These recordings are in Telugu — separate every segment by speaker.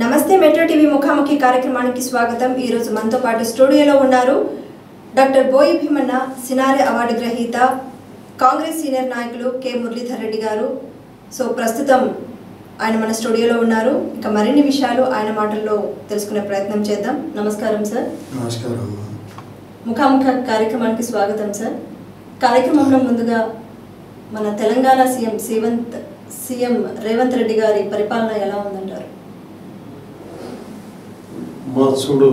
Speaker 1: నమస్తే మెట్రో టీవీ ముఖాముఖి కార్యక్రమానికి స్వాగతం। ఈ రోజు మనతో పాటు స్టూడియోలో ఉన్నారు డాక్టర్ బోయి భీమన్న, సినారె అవార్డు గ్రహీత, కాంగ్రెస్ సీనియర్ నాయకులు కె మురళీధర్ రెడ్డి గారు। సో ప్రస్తుతం ఆయన మన స్టూడియోలో ఉన్నారు। ఇక మరిన్ని విషయాలు ఆయన మాటల్లో తెలుసుకునే ప్రయత్నం చేద్దాం। నమస్కారం సార్।
Speaker 2: నమస్కారం।
Speaker 1: ముఖాముఖి కార్యక్రమానికి స్వాగతం సార్। కార్యక్రమంలో ముందుగా మన తెలంగాణ సీఎం రేవంత్ రెడ్డి గారి పరిపాలన ఎలా ఉందంటారు?
Speaker 2: మా చూడు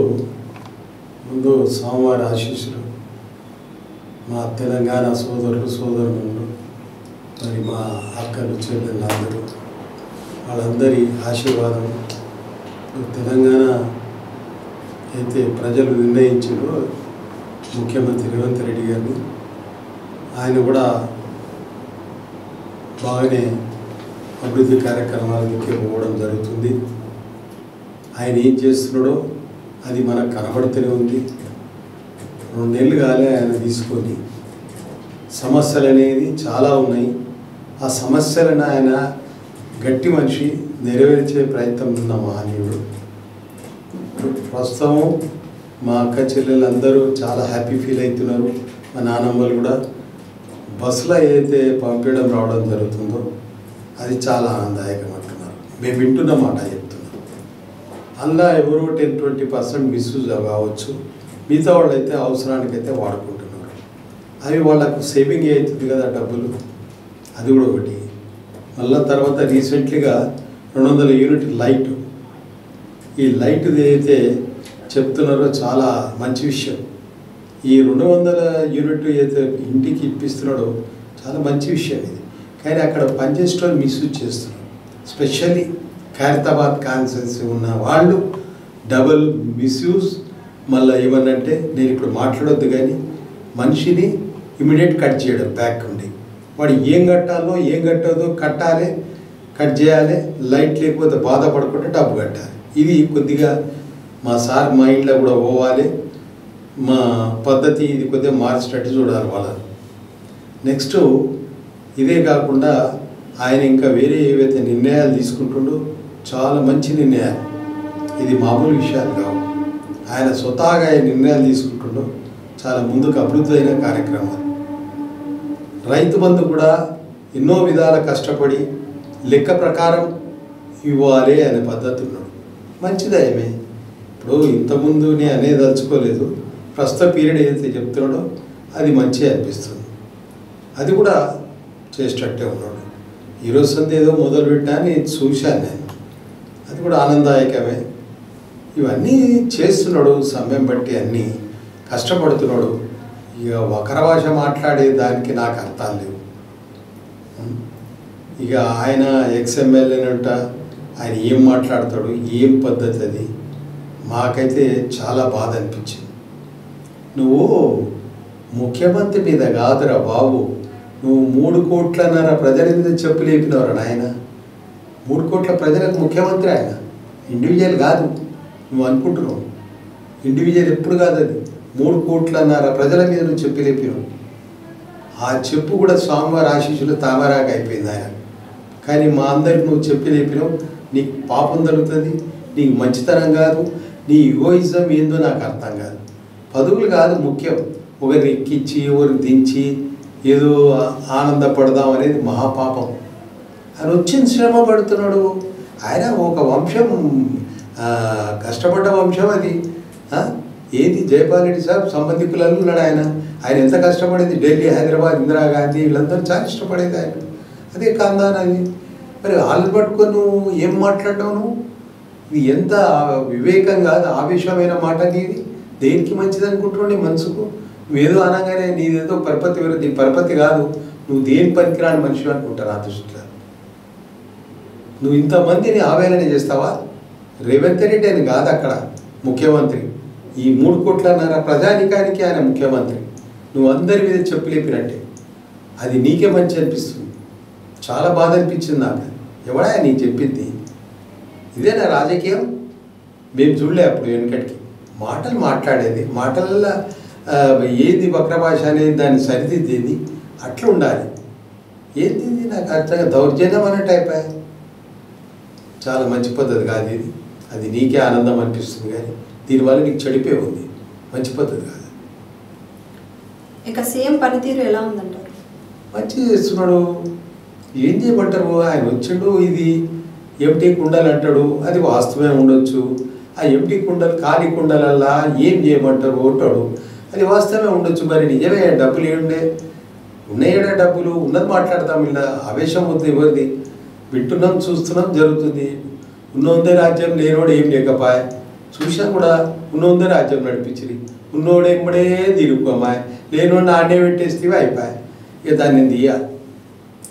Speaker 2: ముందు స్వామివారి ఆశీస్సులు, మా తెలంగాణ సోదరులు, మరి మా అక్కలు చెల్లెళ్ళు అందరూ వాళ్ళందరి ఆశీర్వాదం, తెలంగాణ అయితే ప్రజలు నిర్ణయించారో ముఖ్యమంత్రి రేవంత్ రెడ్డి గారిని, ఆయన కూడా బాగానే అభివృద్ధి కార్యక్రమాలకి పోవడం జరుగుతుంది। ఆయన ఏం చేస్తున్నాడో అది మనకు కనబడుతూనే ఉంది। 2 నెలలు కాలే ఆయన తీసుకొని, సమస్యలు అనేది చాలా ఉన్నాయి। ఆ సమస్యలను ఆయన గట్టి మనిషి నెరవేర్చే ప్రయత్నం ఉన్న మహనీయుడు। ప్రస్తుతం మా అక్క చెల్లెళ్ళందరూ చాలా హ్యాపీ ఫీల్ అవుతున్నారు। మా నాన్నమ్మలు కూడా బస్సులో ఏదైతే పంపించడం రావడం జరుగుతుందో అది చాలా ఆనందదాయకం అంటున్నారు। మేము వింటున్న మాట చెప్తున్నాం। అందులో ఎవరో 10-20% మిస్యూజ్ కావచ్చు, మిగతా వాళ్ళు అయితే అవసరానికైతే వాడుకుంటున్నారు। అవి వాళ్ళకు సేవింగ్ అవుతుంది కదా డబ్బులు, అది కూడా ఒకటి। మళ్ళీ తర్వాత రీసెంట్లీగా 200 యూనిట్ లైట్, ఈ లైట్ ఏదైతే చెప్తున్నారో చాలా మంచి విషయం। ఈ 200 యూనిట్ ఏదైతే ఇంటికి ఇప్పిస్తున్నాడో చాలా మంచి విషయం ఇది। కానీ అక్కడ పనిచేసేటోళ్ళు మిస్యూజ్ చేస్తున్నారు। స్పెషల్లీ ఖైరతాబాద్ కాన్స్టిట్యున్సీ ఉన్న వాళ్ళు డబుల్ మిస్యూజ్। మళ్ళీ ఏమన్నంటే, నేను ఇప్పుడు మాట్లాడొద్దు కానీ మనిషిని ఇమీడియట్ కట్ చేయడం, బ్యాక్ ఉండి వాడు ఏం కట్టాలో ఏం కట్టదో కట్టాలి, కట్ చేయాలి। లైట్ లేకపోతే బాధపడకుండా డబ్బు కట్టాలి। ఇది కొద్దిగా మా సార్ మైండ్లో కూడా పోవాలి, మా పద్ధతి ఇది కొద్దిగా మార్చేటట్టు చూడాలి వాళ్ళని। నెక్స్ట్ ఇదే కాకుండా ఆయన ఇంకా వేరే ఏవైతే నిర్ణయాలు తీసుకుంటుండో చాలా మంచి నిర్ణయాలు, ఇది మామూలు విషయాలు కావు। ఆయన స్వతహాగా నిర్ణయాలు తీసుకుంటుండో చాలా ముందుకు అభివృద్ధి అయిన కార్యక్రమాలు। రైతు బంధు కూడా ఎన్నో విధాల కష్టపడి లెక్క ప్రకారం ఇవ్వాలి అనే పద్ధతి ఉన్నాడు, మంచిదయమే। ఇప్పుడు ఇంతకుముందు నేను అనేది దలుచుకోలేదు, ప్రస్తుత పీరియడ్ ఏదైతే చెప్తున్నాడో అది మంచిగా అనిపిస్తుంది, అది కూడా చేసేటట్టే ఉన్నాడు। ఈరోజు సంది ఏదో మొదలు పెట్టా నేను చూశాను, నేను అది కూడా ఆనందదాయకమే। ఇవన్నీ చేస్తున్నాడు, సమయం బట్టి అన్నీ కష్టపడుతున్నాడు। ఇక వక్ర భాష మాట్లాడే దానికి నాకు అర్థాలు లేవు। ఇక ఆయన ఎక్స్ఎమ్మెల్యేనంట, ఆయన ఏం మాట్లాడతాడు, ఏం పద్ధతి అది, మాకైతే చాలా బాధ అనిపించింది। నువ్వు ముఖ్యమంత్రి మీద కాదురా బాబు, నువ్వు 3 కోట్లన్నర ప్రజల మీద చెప్పు లేపినవరా నాయన। 3 కోట్ల ప్రజలకు ముఖ్యమంత్రి ఆయన, ఇండివిజువల్ కాదు। నువ్వు అనుకుంటున్నావు ఇండివిజువల్ ఎప్పుడు కాదు, అది 3 కోట్లన్నర ప్రజల మీద నువ్వు చెప్పి లేపినావు। ఆ చెప్పు కూడా స్వామివారి ఆశీస్సులు తామరాగా అయిపోయింది ఆయన। కానీ మా అందరికి నువ్వు చెప్పి లేపినావు, నీకు పాపం జరుగుతుంది, నీకు మంచితనం కాదు, నీ ఈగోయిజం ఏందో నాకు అర్థం కాదు। పదవులు కాదు ముఖ్యం, ఒకరిని ఎక్కించి ఒకరిని దించి ఏదో ఆనందపడదాం అనేది మహాపాపం। ఆయన వచ్చిన శ్రమ పడుతున్నాడు, ఆయన ఒక వంశం, కష్టపడ్డ వంశం అది। ఏది జైపాల్ రెడ్డి సాబ్ సంబంధికులలో ఉన్నాడు ఆయన, ఆయన ఎంత కష్టపడేది, ఢిల్లీ, హైదరాబాద్, ఇందిరాగాంధీ వీళ్ళందరూ చాలా ఇష్టపడేది ఆయన, అదే కాందాన్ అది। మరి వాళ్ళని పట్టుకొని నువ్వు ఏం మాట్లాడ్డావు నువ్వు? ఇది ఎంత వివేకం కాదు, ఆవేశమైన మాట నీది, దేనికి మంచిది అనుకుంటున్నావు నీ మనసుకు? నువ్వేదో అనగానే నీదేదో పరపతి వేరు, నీ పరపతి కాదు, నువ్వు దేని పనికిరాని మనిషి అనుకుంటా నా దృష్టిలో। నువ్వు ఇంతమందిని ఆవేదన చేస్తావా? రేవంత్ రెడ్డి అని కాదు అక్కడ ముఖ్యమంత్రి, ఈ 3 కోట్లన్నర ప్రజానికానికి ఆయన ముఖ్యమంత్రి। నువ్వు అందరి మీద చెప్పు లేపినట్టే, అది నీకే మంచి అనిపిస్తుంది, చాలా బాధ అనిపించింది నాకు। ఎవడా నీకు చెప్పింది? ఇదేనా రాజకీయం? మేము చూడలే అప్పుడు వెనకటికి మాటలు మాట్లాడేది, మాటలలో ఏది వక్ర భాష అనేది దాన్ని సరిదిద్దేది అట్లా ఉండాలి। ఏంది నాకు అర్థంగా దౌర్జన్యం అన్నట్టు అయిపోయాయి. చాలా మంచి పద్ధతి కాదు ఇది. అది నీకే ఆనందం అనిపిస్తుంది, కానీ దీనివల్ల నీకు చెడిపోయి ఉంది, మంచి పద్ధతి కాదు.
Speaker 1: ఇక సీఎం పనితీరు ఎలా ఉందంటారు?
Speaker 2: మంచిగా చేస్తున్నాడు. ఏం చేయమంటారు, ఆయన వచ్చిండు, ఇది ఎంటీ కుండలు అంటాడు, అది వాస్తవమే ఉండొచ్చు. ఆ ఎంటీ కుండలు ఖాళీ కుండలల్లా ఏం చేయమంటారు అంటాడు, అది వాస్తవమే ఉండొచ్చు. మరి నిజమే డబ్బులు ఏముండే ఉన్నాయడా, డబ్బులు ఉన్నది మాట్లాడతాం. ఇలా ఆవేశం వద్దు ఎవరిది, వింటున్నాం చూస్తున్నాం జరుగుతుంది. ఉన్నోందే రాజ్యం లేనోడు ఏం లేకపాయ, చూసినా కూడా ఉన్నోందే రాజ్యం నడిపించింది. ఉన్నోడు ఎంబడే తిరుగుకోమాయ, లేనోడు ఆడే పెట్టేస్తే అయిపోయాయి. ఇక దాన్ని తీయ.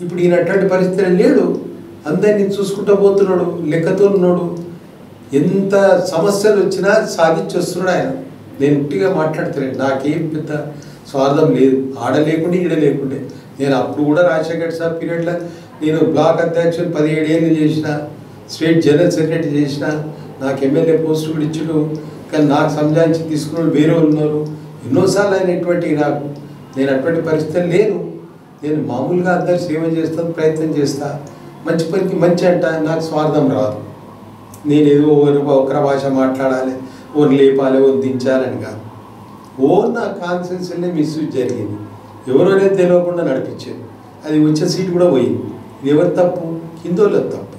Speaker 2: ఇప్పుడు ఈయన అట్లాంటి పరిస్థితి లేడు, అందరినీ చూసుకుంటూ పోతున్నాడు, లెక్కతో ఉన్నాడు. ఎంత సమస్యలు వచ్చినా సాధించి వస్తున్నాడు ఆయన. నేను ఉట్టిగా మాట్లాడుతున్నాను, నాకేం పెద్ద స్వార్థం లేదు. ఆడ లేకుండే ఈడ లేకుండే. నేను అప్పుడు కూడా రాజశేఖర్ సార్ పీరియడ్లో నేను బ్లాక్ అధ్యక్షుడు 17 ఏళ్ళు చేసిన, స్టేట్ జనరల్ సెక్రటరీ చేసిన, నాకు ఎమ్మెల్యే పోస్ట్ కూడా ఇచ్చుడు. కానీ నాకు సంజాయించి తీసుకున్న వేరే ఉన్నారు. ఎన్నోసార్లు అయినటువంటి నాకు నేను అటువంటి పరిస్థితి లేను. నేను మామూలుగా అందరు సేవ చేస్తాను, ప్రయత్నం చేస్తా. మంచి పనికి మంచి అంట, నాకు స్వార్థం రాదు. నేను ఏదో ఒకరి భాష మాట్లాడాలి, ఓరు లేపాలి, ఓరు దించాలని కాదు. నా కాన్సెన్స్లో మిస్యూజ్ జరిగింది. ఎవరోనే తెలియకుండా నడిపించారు, అది వచ్చే సీట్ కూడా పోయింది. ఇది ఎవరి తప్పు? హిందువుల తప్పు.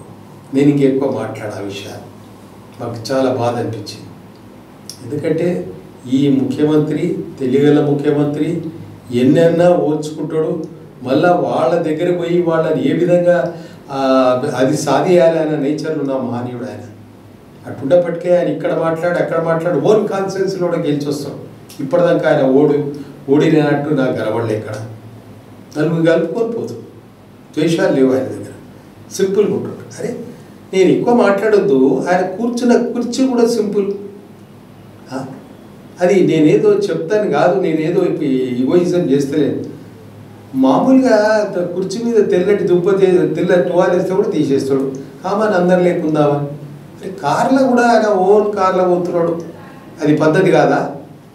Speaker 2: నేను ఇంకెక్కువ మాట్లాడే ఆ విషయాలు మాకు చాలా బాధ అనిపించింది. ఎందుకంటే ఈ ముఖ్యమంత్రి, తెలియగల ముఖ్యమంత్రి, ఎన్నైనా ఓర్చుకుంటాడు. మళ్ళా వాళ్ళ దగ్గర పోయి వాళ్ళని ఏ విధంగా అది సాధియాలి అనే నేచర్లో ఉన్న మహనీయుడు ఆయన. అటుండప్పటికే ఆయన ఇక్కడ మాట్లాడు అక్కడ మాట్లాడు ఓన్ కాన్ఫరెన్స్లో కూడా గెలిచి వస్తాడు. ఇప్పటిదాకా ఆయన ఓడినట్టు నాకు గెలవడలే. ఇక్కడ నలుగురు కలుపుకొని పోతాడు, ద్వేషాలు లేవు ఆయన దగ్గర, సింపుల్గా ఉంటాడు. అరే నేను ఎక్కువ మాట్లాడొద్దు, ఆయన కూర్చున్న కుర్చీ కూడా సింపుల్. అది నేనేదో చెప్తాను కాదు, నేనేదో ఈగోయిజం చేస్తలేను. మామూలుగా కుర్చీ మీద తెల్లటి తెల్ల టువాల్ వేస్తే కూడా తీసేస్తాడు. కామన్ అందరు లేకుందామని. కార్లో కూడా ఆయన ఓన్ కార్లో పోతున్నాడు, అది పద్ధతి కాదా?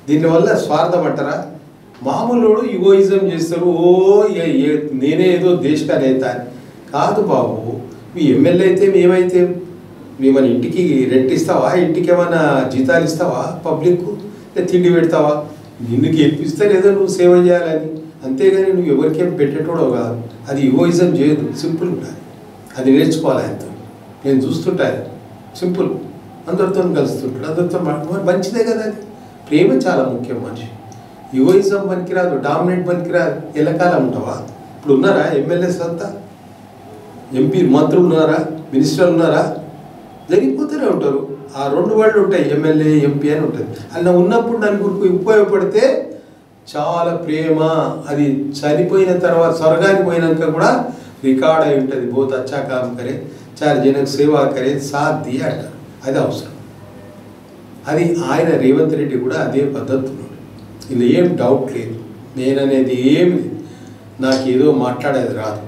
Speaker 2: దీనివల్ల స్వార్థం అంటారా? మామూలు ఈగోయిజం చేస్తాడు. నేనే ఏదో దేశ నేత కాదు బాబు. మీ ఎమ్మెల్యే అయితే మేమైతే మన ఇంటికి రెంట్ ఇస్తావా? ఇంటికి ఏమైనా జీతాలు ఇస్తావా? పబ్లిక్ తిండి పెడతావా? నిన్ను గెలిపిస్తే లేదో నువ్వు సేవ చేయాలని, అంతేగాని నువ్వు ఎవరికేం పెట్టేటోడో కాదు. అది ఈగోయిజం చేయదు, సింపుల్ ఉండాలి. అది నేర్చుకోవాలి ఆయనతో. నేను చూస్తుంటాను, సింపుల్, అందరితో కలుస్తుంటాడు, అందరితో మంచిదే కదా. అది ప్రేమ చాలా ముఖ్యం. మనిషి ఈగోయిజం పనికిరాదు, డామినేట్ పనికిరాదు. ఎల్లకాలం ఉంటావా? ఇప్పుడు ఉన్నారా ఎమ్మెల్యేస్ అంతా? ఎంపీ మంత్రులు ఉన్నారా? మినిస్టర్లు ఉన్నారా? జరిగిపోతూనే ఉంటారు. ఆ 2 వాళ్ళు ఉంటాయి, ఎమ్మెల్యే ఎంపీ అని ఉంటుంది. అలా ఉన్నప్పుడు నలుగురికి ఉపయోగపడితే చాలా ప్రేమ. అది చనిపోయిన తర్వాత స్వర్గానికి పోయినాక కూడా రికార్డ్ అయి ఉంటుంది. బహుత్ అచ్చా కామ్ కరే, 4 జనకు సేవా కరే, సాత్ దియా అంటారు. అది అవసరం. అది ఆయన రేవంత్ రెడ్డి కూడా అదే పద్ధతిలో. ఇది ఏం డౌట్ లేదు. నేననేది ఏమి లేదు. నాకు ఏదో మాట్లాడేది రాదు.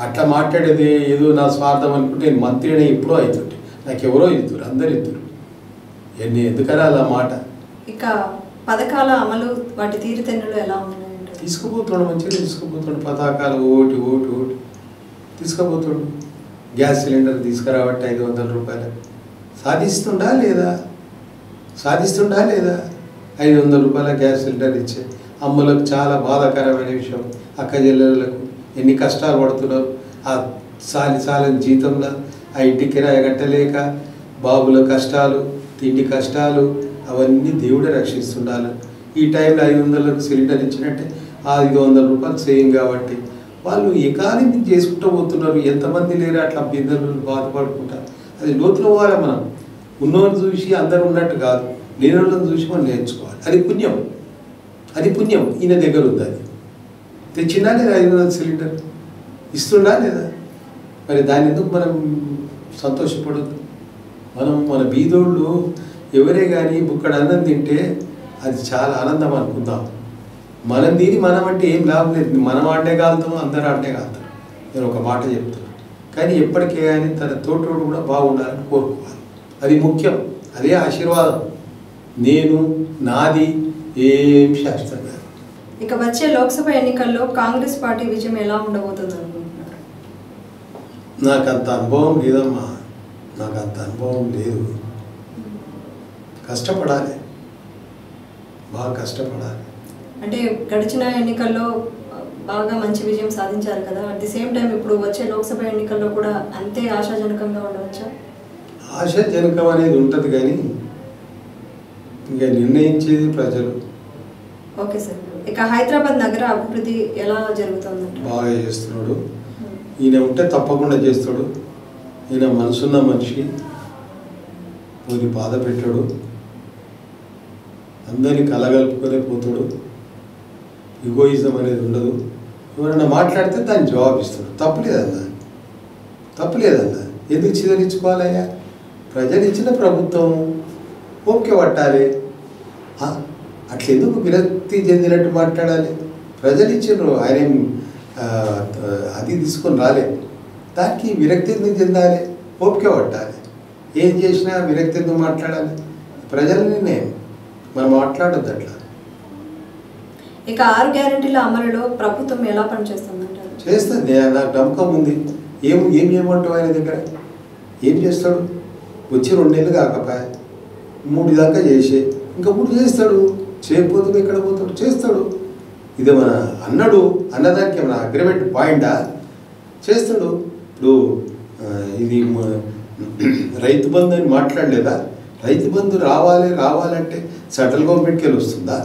Speaker 2: అట్లా మాట్లాడేది ఏదో నా స్వార్థం అనుకుంటే నేను మంత్రిని ఎప్పుడో అవుతుంటే, నాకు ఎవరో ఇద్దరు, అందరు ఇద్దరు. ఎందుకని అలా మాట?
Speaker 1: ఇక పథకాల అమలు, వాటి తీరుతెన్నులు ఎలా ఉన్నాయంటే
Speaker 2: తీసుకుపోతున్నాడు, మంచిగా తీసుకుపోతున్నాడు. పథకాలు ఓటి తీసుకుపోతాడు. గ్యాస్ సిలిండర్ తీసుకురాబట్టి 500 రూపాయలు సాధిస్తుండా లేదా? 500 రూపాయల గ్యాస్ సిలిండర్ ఇచ్చే అమ్మలకు చాలా బాధాకరమైన విషయం. అక్క చెల్లెళ్ళకు ఎన్ని కష్టాలు పడుతున్నారు. ఆ సాలని జీతంలో ఆ ఇంటి కిరాయి కట్టలేక బాబుల కష్టాలు, తిండి కష్టాలు, అవన్నీ దేవుడే రక్షిస్తుండాలి. ఈ టైంలో 500లకు సిలిండర్ ఇచ్చినట్టే 500 రూపాయలు సేమ్ కాబట్టి వాళ్ళు ఎకానమీ చేసుకుంటూ పోతున్నారు. ఎంతమంది లేరు అట్లా బిందెలు బాధపడుకుంటారు. అది లోతులో పోవాలి. మనం ఉన్నోళ్ళని చూసి అందరూ ఉన్నట్టు కాదు, లేనోళ్ళని చూసి మనం నేర్చుకోవాలి. అది పుణ్యం ఈయన దగ్గర ఉంది. అది తెచ్చిందా లేదా? 500 సిలిండర్ ఇస్తుండా లేదా? మరి దాని ఎందుకు మనం సంతోషపడద్దు? మన బీదోళ్ళు ఎవరే కానీ బుక్కడ అన్నం తింటే అది చాలా ఆనందం అనుకుందాం. మనం దీని మనం అంటే ఏం లాభం లేదు. మనం ఆడే కాలుతాం, అందరూ ఆడే కాలుతారు. నేను ఒక మాట చెప్తున్నాను. కానీ ఎప్పటికే కానీ తన తోటోడు కూడా బాగుండాలని కోరుకోవాలి. అది ముఖ్యం, అదే ఆశీర్వాదం. నాది ఏం శాస్త్రం కాదు.
Speaker 1: ఇక వచ్చే లోక్సభ ఎన్నికల్లో కాంగ్రెస్ పార్టీ విజయం ఎలా ఉండబోతుంది అనుకుంటున్నారు?
Speaker 2: నాకు అంత అనుభవం లేదమ్మా, నాకు అంత అనుభవం లేదు. కష్టపడాలి, బాగా కష్టపడాలి.
Speaker 1: అంటే గడిచిన ఎన్నికల్లో బాగా మంచి విజయం సాధించారు కదా, అట్ ది సేమ్ టైం ఇప్పుడు వచ్చే లోక్సభ ఎన్నికల్లో కూడా అంతే ఆశాజనకంగా ఉండవచ్చా?
Speaker 2: ఆశాజనకం అనేది ఉంటుంది కానీ ఇంకా నిర్ణయించేది ప్రజలు.
Speaker 1: ఓకే సార్, ఇక హైదరాబాద్ నగర అభివృద్ధి ఎలా జరుగుతుందంటే?
Speaker 2: బాగా చేస్తున్నాడు. ఈయన ఉంటే తప్పకుండా చేస్తాడు. ఈయన మనసున్న మనిషి, ఊరి బాధ పెట్టాడు, అందరినీ కలగలుపుకొనే పోతాడు. ఈగోయిజం అనేది ఉండదు. ఎవరైనా మాట్లాడితే దాన్ని జవాబు ఇస్తాడు. తప్పులేదన్నా ఎందుకు చిదరించుకోవాలయ్యా? ప్రజలు ఇచ్చిన ప్రభుత్వం ఓకే పట్టాలి. అట్లా ఎందుకు విరక్తి చెందినట్టు మాట్లాడాలి? ప్రజలు ఇచ్చిండ్రు, ఆయన అది తీసుకొని రాలే. దానికి విరక్తి ఎందుకు చెందాలి? ఓపిక పట్టాలి. ఏం చేసినా విరక్తి ఎందుకు మాట్లాడాలి? ప్రజలనే మనం మాట్లాడొద్దు అట్లా.
Speaker 1: ఇక 6 గ్యారెంటీల అమలులో ప్రభుత్వం ఎలా పనిచేస్తుందంటారు?
Speaker 2: చేస్తుంది, నాకు నమ్మకం ఉంది. ఏం చేయమంటావు? ఆయన దగ్గర ఏం చేస్తాడు? వచ్చి 2 నెలలు కాకపోయా 3 దాకా చేసే, ఇంకా 3 చేస్తాడు. చేయకపోతే ఎక్కడ పోతాడు? చేస్తాడు. ఇది మన అన్నదానికి మన అగ్రిమెంట్ పాయింటా? చేస్తాడు. ఇప్పుడు ఇది రైతు బంధు అని మాట్లాడలేదా? రైతు బంధు రావాలంటే సెంట్రల్ గవర్నమెంట్కి వెళ్ళి వస్తుందా?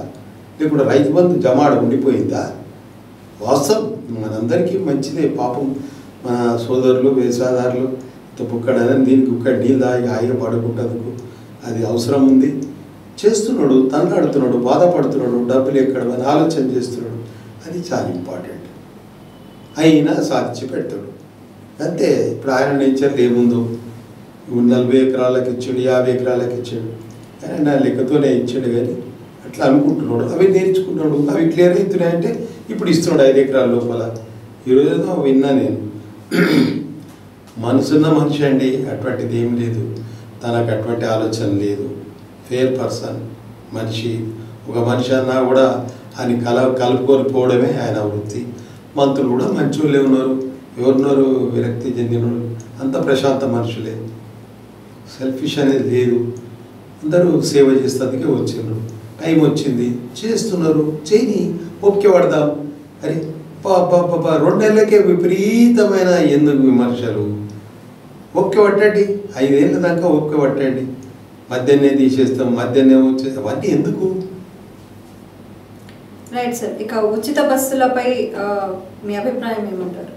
Speaker 2: లేకుండా రైతు బంధు జమాడ ఉండిపోయిందా? వాస్తవం మనందరికీ మంచిదే. పాపం మన సోదరులు వ్యవసాయదారులు బుక్కడని దీనికి ఒక్క నీళ్ళు తాగి హాయిగా పడుకుంటందుకు అది అవసరం ఉంది. చేస్తున్నాడు, తన్నాడుతున్నాడు, బాధపడుతున్నాడు, డబ్బులు ఎక్కడమని ఆలోచన చేస్తున్నాడు. అది చాలా ఇంపార్టెంట్. అయినా సాధించి పెడతాడు అంతే. ఇప్పుడు ఆయన నేచర్లు ఏముందో 40 ఎకరాలకు ఇచ్చాడు, 50 ఎకరాలకు ఇచ్చాడు, ఆయన లెక్కతోనే ఇచ్చాడు. కానీ అట్లా అనుకుంటున్నాడు, అవి నేర్చుకుంటున్నాడు, అవి క్లియర్ అవుతున్నాయంటే ఇప్పుడు ఇస్తున్నాడు 5 ఎకరాల లోపల. ఈరోజు విన్నా నేను. మనసున్న మనిషి అండి, అటువంటిది ఏం లేదు. తనకు అటువంటి ఆలోచన లేదు. ఫేర్ పర్సన్ మనిషి. ఒక మనిషి అన్నా కూడా ఆయన కలుపుకొని పోవడమే ఆయన వృత్తి. మంత్రులు కూడా మంచి వాళ్ళే ఉన్నారు. ఎవరున్నారు విరక్తి చెందిన? అంత ప్రశాంత మనుషులే. సెల్ఫిష్ అనేది లేదు. అందరూ సేవ చేసేందుకే వచ్చిండ్రు. టైం వచ్చింది, చేస్తున్నారు, చేయని ఓపిక పడదాం. అరే 2 నెలలకే విపరీతమైన ఎందుకు విమర్శలు? ఓపిక పట్టండి, 5 ఏళ్ళ దాకా ఓపిక పట్టండి. మధ్యాహ్నే తీసేస్తాం, మధ్యాహ్నే వచ్చేస్తాం, అవన్నీ ఎందుకు?
Speaker 1: రైట్ సార్, ఇక ఉచిత బస్సులపై మీ అభిప్రాయం ఏమంటారు?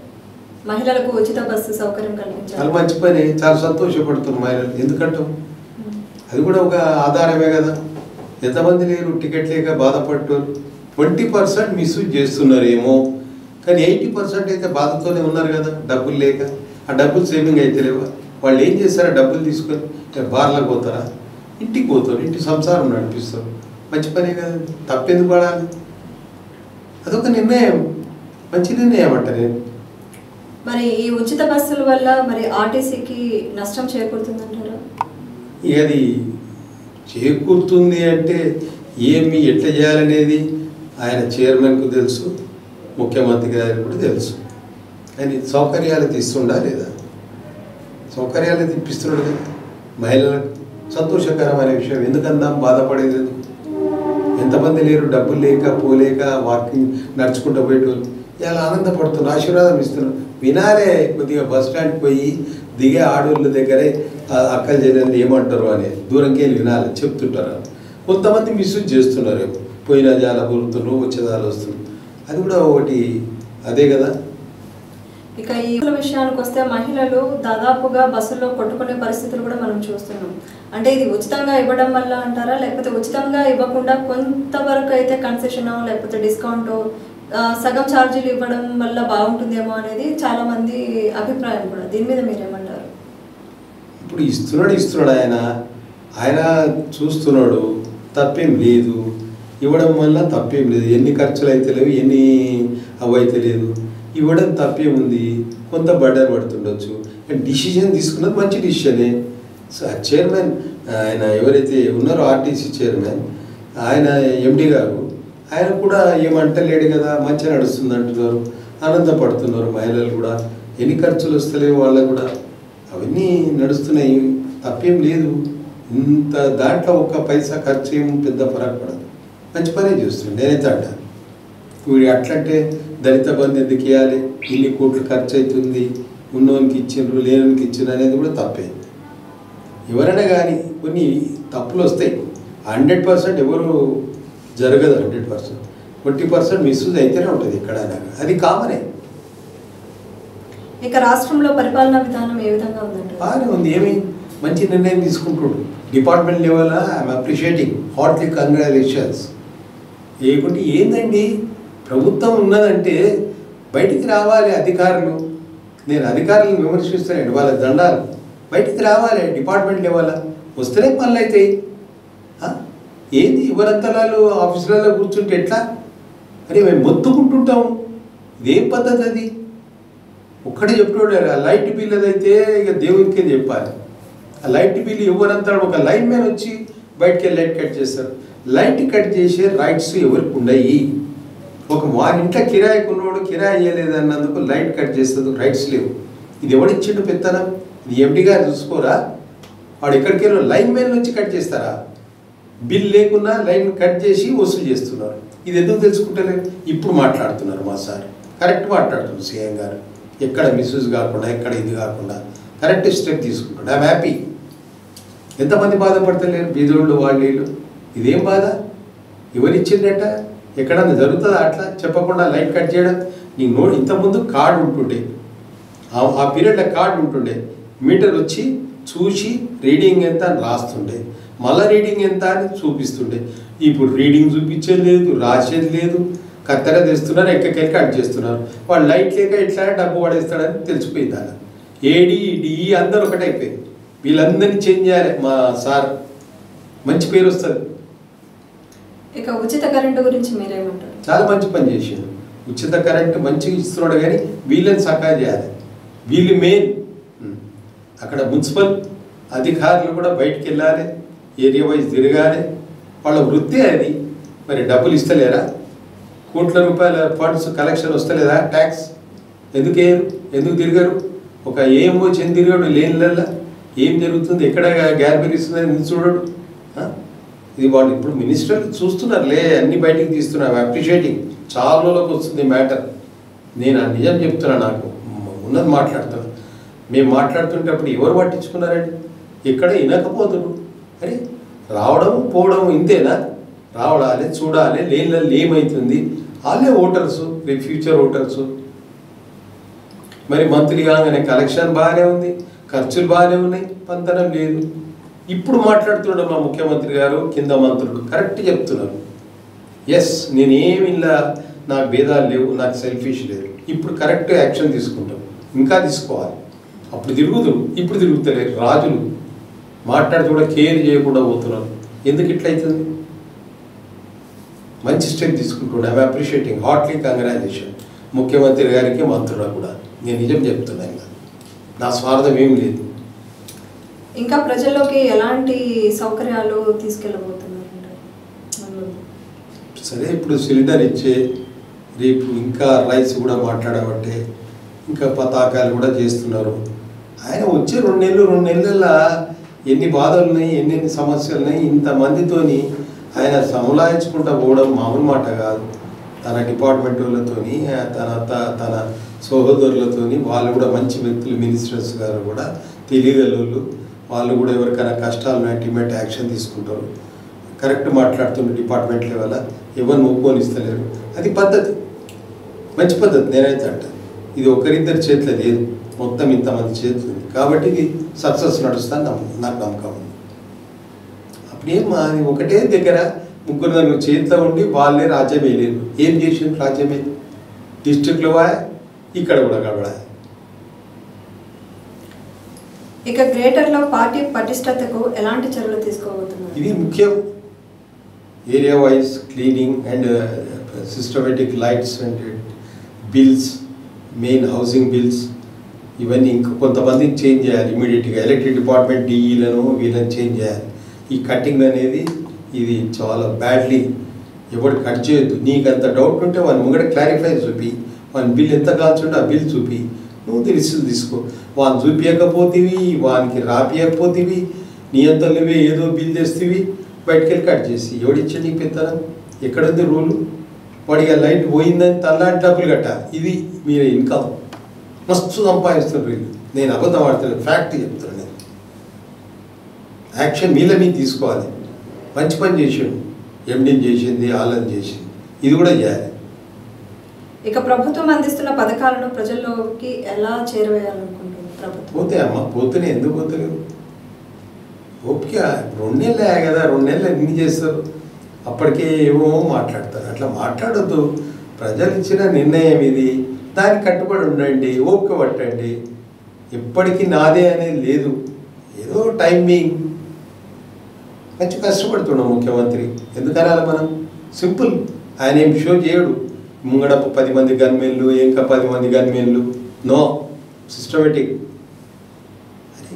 Speaker 1: మహిళలకు ఉచిత బస్సు సౌకర్యం కల్పించాలి.
Speaker 2: చాలా మంచి పని, చాలా సంతోషపడుతున్నారు మహిళలు. ఎందుకంటాం? అది కూడా ఒక ఆధారమే కదా. ఎంతమంది లేరు టికెట్ లేక బాధపడుతున్నారు. 20% మిస్యూజ్ చేస్తున్నారేమో, కానీ 80% అయితే బాధతోనే ఉన్నారు కదా, డబ్బులు లేక. ఆ డబ్బులు సేవింగ్ అయితే లేవా? వాళ్ళు ఏం చేస్తారా? డబ్బులు తీసుకొని బార్లకు పోతారా? ఇంటికి పోతారు, ఇంటి సంసారం నడిపిస్తారు. మంచి పనే కదా, తప్పెందుకు పడాలి? అదొక నిర్ణయం, మంచి నిర్ణయం అంట. నేను
Speaker 1: మరి ఈ ఉచిత బస్సుల వల్ల మరి ఆర్టీసీకి నష్టం చేకూరుతుందంటారా?
Speaker 2: అది చేకూరుతుంది అంటే ఏమి ఎట్లా చేయాలనేది ఆయన చైర్మన్కు తెలుసు, ముఖ్యమంత్రి గారికి కూడా తెలుసు. కానీ సౌకర్యాలు తీస్తుండా లేదా? సౌకర్యాలు తెప్పిస్తున్నాడు కదా మహిళలకు. సంతోషకరమైన విషయం. ఎందుకందాం బాధపడేది ఎందుకు? ఎంతమంది లేరు డబ్బులు లేక పోలేక వాకింగ్ నడుచుకుంటూ పోయేటోళ్ళు ఇలా ఆనందపడుతున్నారు, ఆశీర్వాదం ఇస్తున్నారు. వినాలే కొద్దిగా బస్ స్టాండ్కి పోయి దిగే ఆడోళ్ళ దగ్గరే అక్కలు చేయడానికి ఏమంటారు అని దూరంకి వెళ్ళి వినాలి, చెప్తుంటారు. కొంతమంది మిస్యూజ్ చేస్తున్నారు, పోయిన జాల గురుతున్నారు, వచ్చేదాలు వస్తున్నారు. అది కూడా ఒకటి అదే కదా.
Speaker 1: ఇక ఈ విషయానికి వస్తే మహిళలు దాదాపుగా బస్సుల్లో కొట్టుకునే పరిస్థితులు కూడా మనం చూస్తున్నాం. అంటే ఇది ఉచితంగా ఇవ్వడం వల్ల అంటారా, లేకపోతే ఉచితంగా ఇవ్వకుండా కొంతవరకు అయితే కన్సెషన్ లేకపోతే డిస్కౌంట్ సగం ఛార్జీలు ఇవ్వడం వల్ల బాగుంటుందేమో అనేది చాలా మంది అభిప్రాయం కూడా. దీని మీద మీరేమంటారు?
Speaker 2: ఇప్పుడు ఇస్తున్నాడు ఆయన చూస్తున్నాడు, తప్పేం లేదు. ఇవ్వడం వల్ల తప్పేం లేదు. ఎన్ని ఖర్చులు అయితే లేవు, ఎన్ని అవైతే లేదు. ఇవ్వడం తప్పేముంది? కొంత బర్డర్ పడుతుండొచ్చు. డిసిషన్ తీసుకున్నది మంచి డిసిషనే. చైర్మన్ ఆయన ఎవరైతే ఉన్నారో ఆర్టీసీ చైర్మన్, ఆయన ఎండి గారు, ఆయన కూడా ఏమంటలేడు కదా, మంచిగా నడుస్తుంది అంటున్నారు, ఆనందపడుతున్నారు మహిళలు కూడా. ఎన్ని ఖర్చులు వస్తలేవు వాళ్ళకు కూడా, అవన్నీ నడుస్తున్నాయి, తప్పేం లేదు. ఇంత దాంట్లో ఒక్క పైసా ఖర్చు ఏం పెద్ద ఫరక్ పడదు, మంచి పనే చేస్తుంది. నేనైతే అంటాను వీడు అట్లంటే దళిత బంధు ఎందుకు ఇవ్వాలి, ఇన్ని కోట్లు ఖర్చు అవుతుంది, ఉన్నోనికి ఇచ్చిండ్రు లేనోనికి ఇచ్చిండ్రు అనేది కూడా తప్పే. ఎవరైనా కానీ కొన్ని తప్పులు వస్తాయి, 100% ఎవరు జరగదు, 100%, 20% మిస్యూజ్ అయితేనే ఉంటుంది ఎక్కడైనా, అది కామనే.
Speaker 1: ఇక రాష్ట్రంలో పరిపాలనా విధానం ఏ విధంగా ఉందంటే
Speaker 2: బాగానే ఉంది, ఏమి మంచి నిర్ణయం తీసుకుంటున్నాడు. Department level I'm appreciating, Hartley congratulations. ఏమిటి ఏందండి, ప్రభుత్వం ఉన్నదంటే బయటికి రావాలి అధికారులు. నేను అధికారులను విమర్శిస్తానండి, వాళ్ళ దండాలు బయటికి రావాలి డిపార్ట్మెంట్ లెవెల్, వస్తేనే పనులు అవుతాయి. ఏంది ఎవరంతలాలు ఆఫీసులలో కూర్చుంటే ఎట్లా? అరే మేము మొత్తుకుంటుంటాం, ఇదేం పద్ధతి అది? ఒక్కడే చెప్తున్నాడు, ఆ లైట్ బిల్ అదైతే ఇక దేవునికే చెప్పాలి. ఆ లైట్ బిల్ ఎవరంతా ఒక లైన్ మ్యాన్ వచ్చి బయటికి వెళ్ళి లైట్ కట్ చేస్తారు. లైట్ కట్ చేసే రైట్స్ ఎవరికి ఉన్నాయి? ఒక వారి ఇంట్లో కిరాయి కొన్నోడు కిరాయి ఇవ్వలేదు అన్నందుకు లైట్ కట్ చేస్తుంది, రైట్స్ లేవు. ఇది ఎవడిచ్చిండు పెత్తనం? ఇది ఎండి గారు చూసుకోరా? వాడు ఎక్కడికి వెళ్ళి లైన్ మ్యాన్ నుంచి కట్ చేస్తారా? బిల్ లేకున్నా లైన్ కట్ చేసి వసూలు చేస్తున్నారు. ఇది ఎందుకు తెలుసుకుంటలేదు? ఇప్పుడు మాట్లాడుతున్నారు మా సార్, కరెక్ట్ మాట్లాడుతున్నారు సీఎం గారు. ఎక్కడ మిస్యూజ్ కాకుండా, ఎక్కడ ఇది కాకుండా కరెక్ట్ స్టెప్ తీసుకుంటాడు. I'm happy. ఎంతమంది బాధపడతలేరు బీదోళ్ళు వాళ్ళు. ఇదేం బాధ? ఎవరిచ్చిందట? ఎక్కడన్నా జరుగుతుందా అట్లా చెప్పకుండా లైట్ కట్ చేయడం? నీకు ఇంతకుముందు కార్డు ఉంటుండే, ఆ పీరియడ్లో కార్డు ఉంటుండే, మీటర్ వచ్చి చూసి రీడింగ్ ఎంత అని రాస్తుండే, మళ్ళీ రీడింగ్ ఎంత అని చూపిస్తుండే. ఇప్పుడు రీడింగ్ చూపించేది లేదు, రాసేది లేదు, కత్తెర తెస్తున్నారు, ఎక్కకెళ్ళి కట్ చేస్తున్నారు. వాడు లైట్ లేక ఇట్లా డబ్బు పడేస్తాడని తెలిసిపోయింది. అలా ఏడి డిఈ అందరూ ఒకటైపోయింది. వీళ్ళందరినీ చేంజ్ చేయాలి. మా సార్ మంచి పేరు వస్తుంది.
Speaker 1: ఇక ఉచిత కరెంటు గురించి మీరేమంటారు?
Speaker 2: చాలా మంచి పని చేసాడు. ఉచిత కరెంటు మంచిగా ఇస్తున్నాడు, కానీ వీళ్ళని సకా చేయాలి. వీళ్ళు మెయిన్. అక్కడ మున్సిపల్ అధికారులు కూడా బయటికి వెళ్ళాలి, ఏరియా వైజ్ తిరగాలి. వాళ్ళ వృత్తి అది. మరి డబ్బులు ఇస్తలేరా? కోట్ల రూపాయల ఫండ్స్ కలెక్షన్ వస్తలేదా? ట్యాక్స్ ఎందుకు వేయరు? ఎందుకు తిరగరు? ఒక ఏం వచ్చి ఎందుకు తిరగడు? లేనిలల్లా ఏం జరుగుతుంది, ఎక్కడ గ్యార్బీలు ఇస్తుందని చూడడు. ఇది వాళ్ళు ఇప్పుడు మినిస్టర్లు చూస్తున్నారులే, అన్ని బయటికి తీస్తున్నారు. అప్రిషియేటింగ్. చాలా రోజులకు వస్తుంది మ్యాటర్. నేను ఆ నిజం చెప్తున్నా, నాకు ఉన్నది మాట్లాడుతున్నాను. మేము మాట్లాడుతుంటే అప్పుడు ఎవరు పట్టించుకున్నారండి? ఎక్కడ వినకపోతున్నారు. అరే రావడం పోవడం ఇంతేనా? రావడాలి, చూడాలి, లేని ఏమవుతుంది. వాళ్ళే ఓటర్సు, రేపు ఫ్యూచర్ ఓటర్సు. మరి మంత్లీ కాగానే కలెక్షన్ బాగానే ఉంది, ఖర్చులు బాగానే ఉన్నాయి, పంతనం లేదు. ఇప్పుడు మాట్లాడుతున్నాడు మా ముఖ్యమంత్రి గారు, కింద మంత్రులు కరెక్ట్ చెప్తున్నారు. ఎస్, నేనేమి ఇలా నాకు భేదాలు లేవు, నాకు సెల్ఫిష్ లేదు. ఇప్పుడు కరెక్ట్ యాక్షన్ తీసుకుంటాం, ఇంకా తీసుకోవాలి. అప్పుడు తిరుగుతురు, ఇప్పుడు తిరుగుతలేరు. రాజులు మాట్లాడితే కూడా కేర్ చేయకుండా పోతున్నారు. ఎందుకు ఇట్లయితుంది? మంచి స్టెప్ తీసుకుంటున్నాడు. ఐఎమ్ అప్రిషియేటింగ్, హార్ట్లీ కంగ్రాచులేషన్ ముఖ్యమంత్రి గారికి, మంత్రులకు కూడా. నేను నిజం చెప్తున్నాను, ఇంకా నా స్వార్థం ఏం లేదు.
Speaker 1: ఇంకా ప్రజల్లోకి ఎలాంటి సౌకర్యాలు తీసుకెళ్ళబోతున్నారు?
Speaker 2: సరే, ఇప్పుడు సిలిండర్ ఇచ్చే, రేపు ఇంకా రైస్ కూడా మాట్లాడబట్టే, ఇంకా పతాకాలు కూడా చేస్తున్నారు. ఆయన వచ్చే 2 నెలల ఎన్ని బాధలు ఉన్నాయి, ఎన్ని సమస్యలు ఉన్నాయి. ఇంతమందితోని ఆయన సములాయించుకుంటూ పోవడం మామూలు మాట కాదు. తన డిపార్ట్మెంట్ వాళ్ళతోని, తన సహోదరులతోని, వాళ్ళు కూడా మంచి వ్యక్తులు, మినిస్టర్స్ గారు కూడా తెలియగలరు. వాళ్ళు కూడా ఎవరికైనా కష్టాలు అల్టిమేట్ యాక్షన్ తీసుకుంటారు. కరెక్ట్ మాట్లాడుతున్న డిపార్ట్మెంట్ లెవెల్ ఎవరిని ఒప్పుకొనిస్తలేరు. అది పద్ధతి, మంచి పద్ధతి. నేనైతే అంటాను ఇది ఒకరిద్దరి చేతిలో లేదు, మొత్తం ఇంతమంది చేతులు ఉంది. కాబట్టి ఇది సక్సెస్ నడుస్తాను నాకు నమ్మకం ఉంది. అప్పుడేం అది ఒకటే దగ్గర 3 చేతిలో ఉండి వాళ్ళే రాజ్యం వేయలేరు. ఏం చేసింది రాజ్యమే? డిస్ట్రిక్ట్లో ఇక్కడ కూడా గడబడా.
Speaker 1: ఇక గ్రేటర్లో పార్టీ పటిష్టతకు ఎలాంటి చర్యలు తీసుకోబోతున్నారు?
Speaker 2: ఇది ముఖ్యం. Area wise cleaning and systematic lights and bills, main housing bills, ఇవన్నీ ఇంకా కొంతమందిని చేంజ్ చేయాలి ఇమీడియట్గా. ఎలక్ట్రిక్ డిపార్ట్మెంట్ డిఈలను వీళ్ళని చేంజ్ చేయాలి. ఈ కటింగ్ అనేది ఇది చాలా బ్యాడ్లీ. ఎవరు కట్ చేయొద్దు. నీకు అంత డౌట్ ఉంటే వాని ముంగడ క్లారిఫై చూపి, వాని బిల్ ఎంత కాల్చుంటే ఆ బిల్ చూపి, నువ్వు రిసీవ్ తీసుకో. వాని చూపించకపోతేవి, వానికి రాపియకపోతేవి, నీ అంత నువ్వే ఏదో బిల్ తెస్తేవి బయటికి వెళ్ళి కట్ చేసి ఎవడిచ్చే నీకు పెత్తనం? ఎక్కడుంది రూలు? వాడికి ఆ లైట్ పోయిందని తల్లాంటి డబ్బులు కట్టాలి. ఇది మీరు ఇన్కమ్ మస్తు సంపాదిస్తున్నారు వీళ్ళు. నేను అబద్ధం ఆడుతున్నాను, ఫ్యాక్ట్ చెప్తున్నాను. నేను యాక్షన్ మీలో మీరు తీసుకోవాలి. మంచి పని చేసాడు, ఎండీని చేసింది, ఆలని చేసింది, ఇది కూడా చేయాలి.
Speaker 1: ఇక ప్రభుత్వం అందిస్తున్న పథకాలను ప్రజల్లోకి ఎలా చేరవేయాలనుకుంటుంది ప్రభుత్వం?
Speaker 2: పోతే అమ్మ పోతేనే ఎందుకు పోతలేవు? ఓపిక 2 నెలలే కదా, 2 నెలలు ఎన్ని చేస్తారు? అప్పటికే ఏమో మాట్లాడతారు. అట్లా మాట్లాడొద్దు. ప్రజలు ఇచ్చిన నిర్ణయం ఇది, దానికి కట్టుబడి ఉండండి, ఓపిక పట్టండి. ఎప్పటికీ నాదే అనేది లేదు. ఏదో టైమింగ్ మంచి కష్టపడుతున్నాం ముఖ్యమంత్రి. ఎందుకనాలి మనం? సింపుల్. ఆయన ఏం షో చేయడు. ముంగడ 10 మంది గన్మెన్లు, ఇంకా 10 మంది గన్మెన్లు, నో, సిస్టమేటిక్.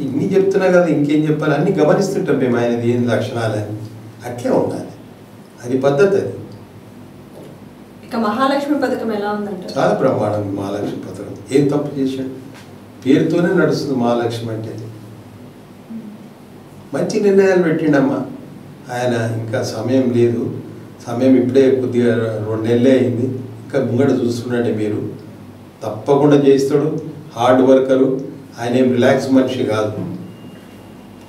Speaker 2: ఇన్ని చెప్తున్నా కదా, ఇంకేం చెప్పాలి? అన్నీ గమనిస్తుంటాం మేము ఆయనది ఏం లక్షణాలని. అట్లే ఉండాలి, అది పద్ధతి. అది
Speaker 1: ఇక మహాలక్ష్మి పథకం ఎలా ఉందంటే
Speaker 2: చాలా బ్రహ్మాండం. మహాలక్ష్మి పథకం ఏం తప్పు చేశాడు? పేరుతోనే నడుస్తుంది మహాలక్ష్మి అంటే. మంచి నిర్ణయాలు పెట్టిండమ్మా ఆయన. ఇంకా సమయం లేదు, సమయం ఇప్పుడే కొద్దిగా 2 నెలలే అయింది. ఇంకా ముంగడ చూస్తుండండి మీరు. తప్పకుండా చేస్తాడు. హార్డ్ వర్కరు ఆయన. ఏం రిలాక్స్ మనిషి కాదు,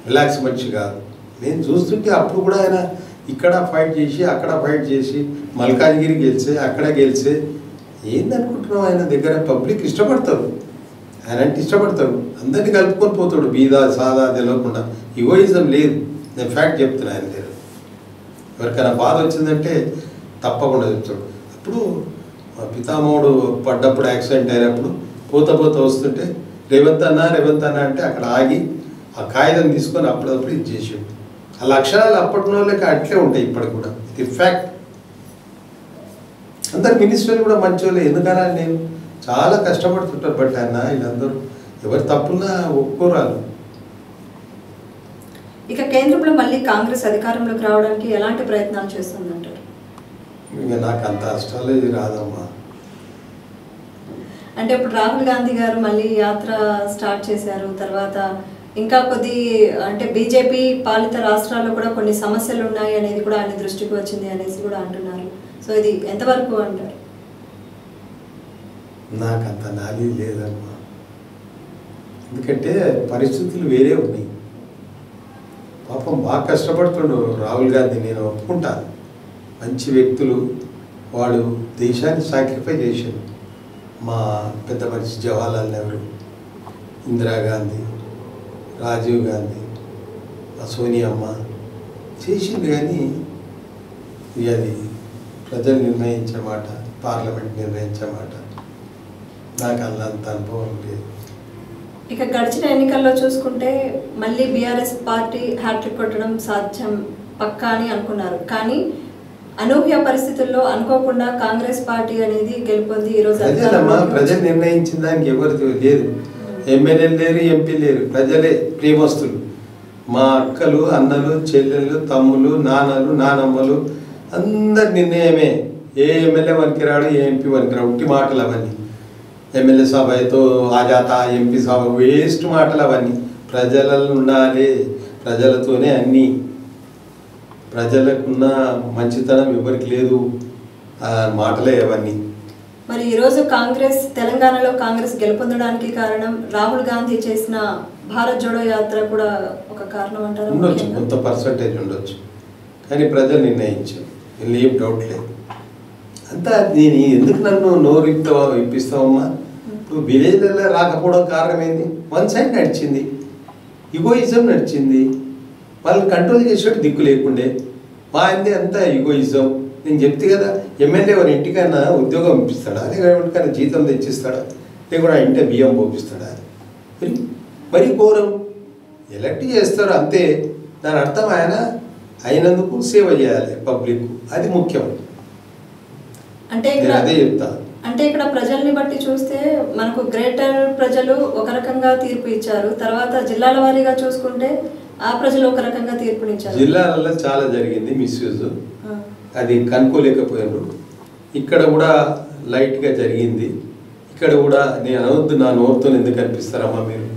Speaker 2: రిలాక్స్ మనిషి కాదు. నేను చూస్తుంటే అప్పుడు కూడా ఆయన ఇక్కడ ఫైట్ చేసి, అక్కడ ఫైట్ చేసి, మల్కాజ్గిరి గెలిచే, అక్కడ గెలిచే. ఏందనుకుంటున్నాం? ఆయన దగ్గర పబ్లిక్ ఇష్టపడతారు, ఆయన అంటే ఇష్టపడతారు. అందరినీ కలుపుకొని పోతాడు, బీదా సాదా తెలియకుండా. ఈగోయిజం లేదు. నేను ఫ్యాక్ట్ చెప్తున్నాను. ఆయన దగ్గర ఎవరికైనా బాధ వచ్చిందంటే తప్పకుండా చెప్తాడు. అప్పుడు మా పితామహుడు పడ్డప్పుడు, యాక్సిడెంట్ అయినప్పుడు పోతా వస్తుంటే రేవంత్ అన్న అంటే అక్కడ ఆగి ఆ కాగితం తీసుకొని అప్పుడప్పుడు ఇది చేసాడు. ఆ లక్షణాలు అప్పటి వాళ్ళకి అట్లే ఉంటాయి ఇప్పటికి కూడా. ఇది ఫ్యాక్ట్. అందరు మినిస్టర్లు కూడా మంచోళ్ళే. ఎందుకన్నా నేను చాలా కష్టపడుతుంటారు. బట్ అన్న వీళ్ళందరూ ఎవరు తప్పున్నా ఒప్పుకోరాలు.
Speaker 1: ఇక కేంద్రంలో మళ్ళీ కాంగ్రెస్ అధికారంలోకి రావడానికి ఎలాంటి ప్రయత్నాలు చేస్తుందంటారు?
Speaker 2: ఇంకా నాకు అంత అష్టాలు రాదమ్మా.
Speaker 1: అంటే ఇప్పుడు రాహుల్ గాంధీ గారు మళ్ళీ యాత్ర స్టార్ట్ చేశారు. తర్వాత ఇంకా అంటే బీజేపీ పాలిత రాష్ట్రాల్లో కూడా కొన్ని సమస్యలు ఉన్నాయి అనేది కూడా ఆయన దృష్టికి వచ్చింది అనేసి కూడా అంటున్నారు. సో ఇది ఎంతవరకు అంటారు?
Speaker 2: నాకు అంత నాలెడ్జ్ లేదమ్మా. ఎందుకంటే పరిస్థితులు వేరే ఉన్నాయి. పాపం బాగా కష్టపడుతుండు రాహుల్ గాంధీ, నేను ఒప్పుకుంటాను. మంచి వ్యక్తులు, వాడు దేశాన్ని సాక్రిఫై చేశాడు. మా పెద్ద మనిషి జవహర్లాల్ నెహ్రూ, ఇందిరాగాంధీ, రాజీవ్ గాంధీ, సోనియా అమ్మ చేసింది. కానీ అది ప్రజలు నిర్ణయించే మాట, పార్లమెంట్ నిర్ణయించే మాట. నాకు అంత అనుభవం లేదు.
Speaker 1: ఇక గడిచిన ఎన్నికల్లో చూసుకుంటే మళ్ళీ బీఆర్ఎస్ పార్టీ హ్యాట్రిక్ కొట్టడం సాధ్యం పక్కా అని అనుకున్నారు. కానీ అనూహ్య పరిస్థితుల్లో అనుకోకుండా కాంగ్రెస్ పార్టీ అనేది గెలుపొంది ఈరోజు
Speaker 2: ప్రజలు నిర్ణయించిన దానికి ఎవరు లేదు. ఎమ్మెల్యేలు లేరు, ఎంపీ లేరు, ప్రజలే ప్రేమస్తులు. మా అక్కలు, అన్నలు, చెల్లెళ్ళు, తమ్ముళ్ళు, నాన్నలు, నానమ్మలు అందరి నిర్ణయమే. ఏ ఎమ్మెల్యే వనికి రాడు, ఏ ఎంపీ వనికి రాడు. ఉట్టి మాటలు అవన్నీ. ఎమ్మెల్యే సభ అయితే ఆజాతా, ఎంపీ సభ వేస్ట్ మాటలు అవన్నీ. ప్రజలలో ఉండాలి, ప్రజలతోనే అన్నీ. ప్రజలకున్న మంచితనం ఎవరికి లేదు. మాటలే అవన్నీ.
Speaker 1: మరి ఈరోజు తెలంగాణలో కాంగ్రెస్ గెలుపొందడానికి కారణం రాహుల్ గాంధీ చేసిన భారత్ జోడో యాత్ర కూడా ఒక కారణం అంటారు.
Speaker 2: ఉండొచ్చు, కొంత పర్సంటేజ్ ఉండొచ్చు. కానీ ప్రజలు నిర్ణయించారు, ఏం డౌట్ లేదు. అంతా నేను ఎందుకు నన్ను నోరు ఇప్పిస్తావమ్మా? ఇప్పుడు విలేజ్లలో రాకపోవడం కారణం ఏంది? వన్ సైడ్ నడిచింది, ఈగోయిజం నడిచింది. వాళ్ళని కంట్రోల్ చేసేట్టు దిక్కు లేకుండే. మా అందే అంతా ఈగోయిజం. నేను చెప్తే కదా, ఎమ్మెల్యే వారి ఇంటికైనా ఉద్యోగం ఇప్పిస్తాడా, లేక ఎవరికైనా జీతం తెచ్చిస్తాడా, లేకుండా ఇంటే బియ్యం పోపిస్తాడా? మరి ఘోరం. ఎలక్ట్ చేస్తారు అంతే. దాని అర్థం ఆయన అయినందుకు సేవ చేయాలి పబ్లిక్, అది ముఖ్యం.
Speaker 1: అంటే
Speaker 2: అదే చెప్తా.
Speaker 1: అంటే ఇక్కడ ప్రజల్ని బట్టి చూస్తే మనకు గ్రేటర్ ప్రజలు ఒక రకంగా తీర్పు ఇచ్చారు. తర్వాత జిల్లాల వారీగా చూసుకుంటే ఆ ప్రజలు ఒక రకంగా తీర్పునిచ్చారు.
Speaker 2: జిల్లాలలో చాలా జరిగింది మిస్యూజ్, అది కనుక్కోలేకపోయారు. ఇక్కడ కూడా లైట్గా జరిగింది. ఇక్కడ కూడా నేను అనవద్దు, నా నోరుతో ఎందుకు కనిపిస్తారమ్మా మీరు.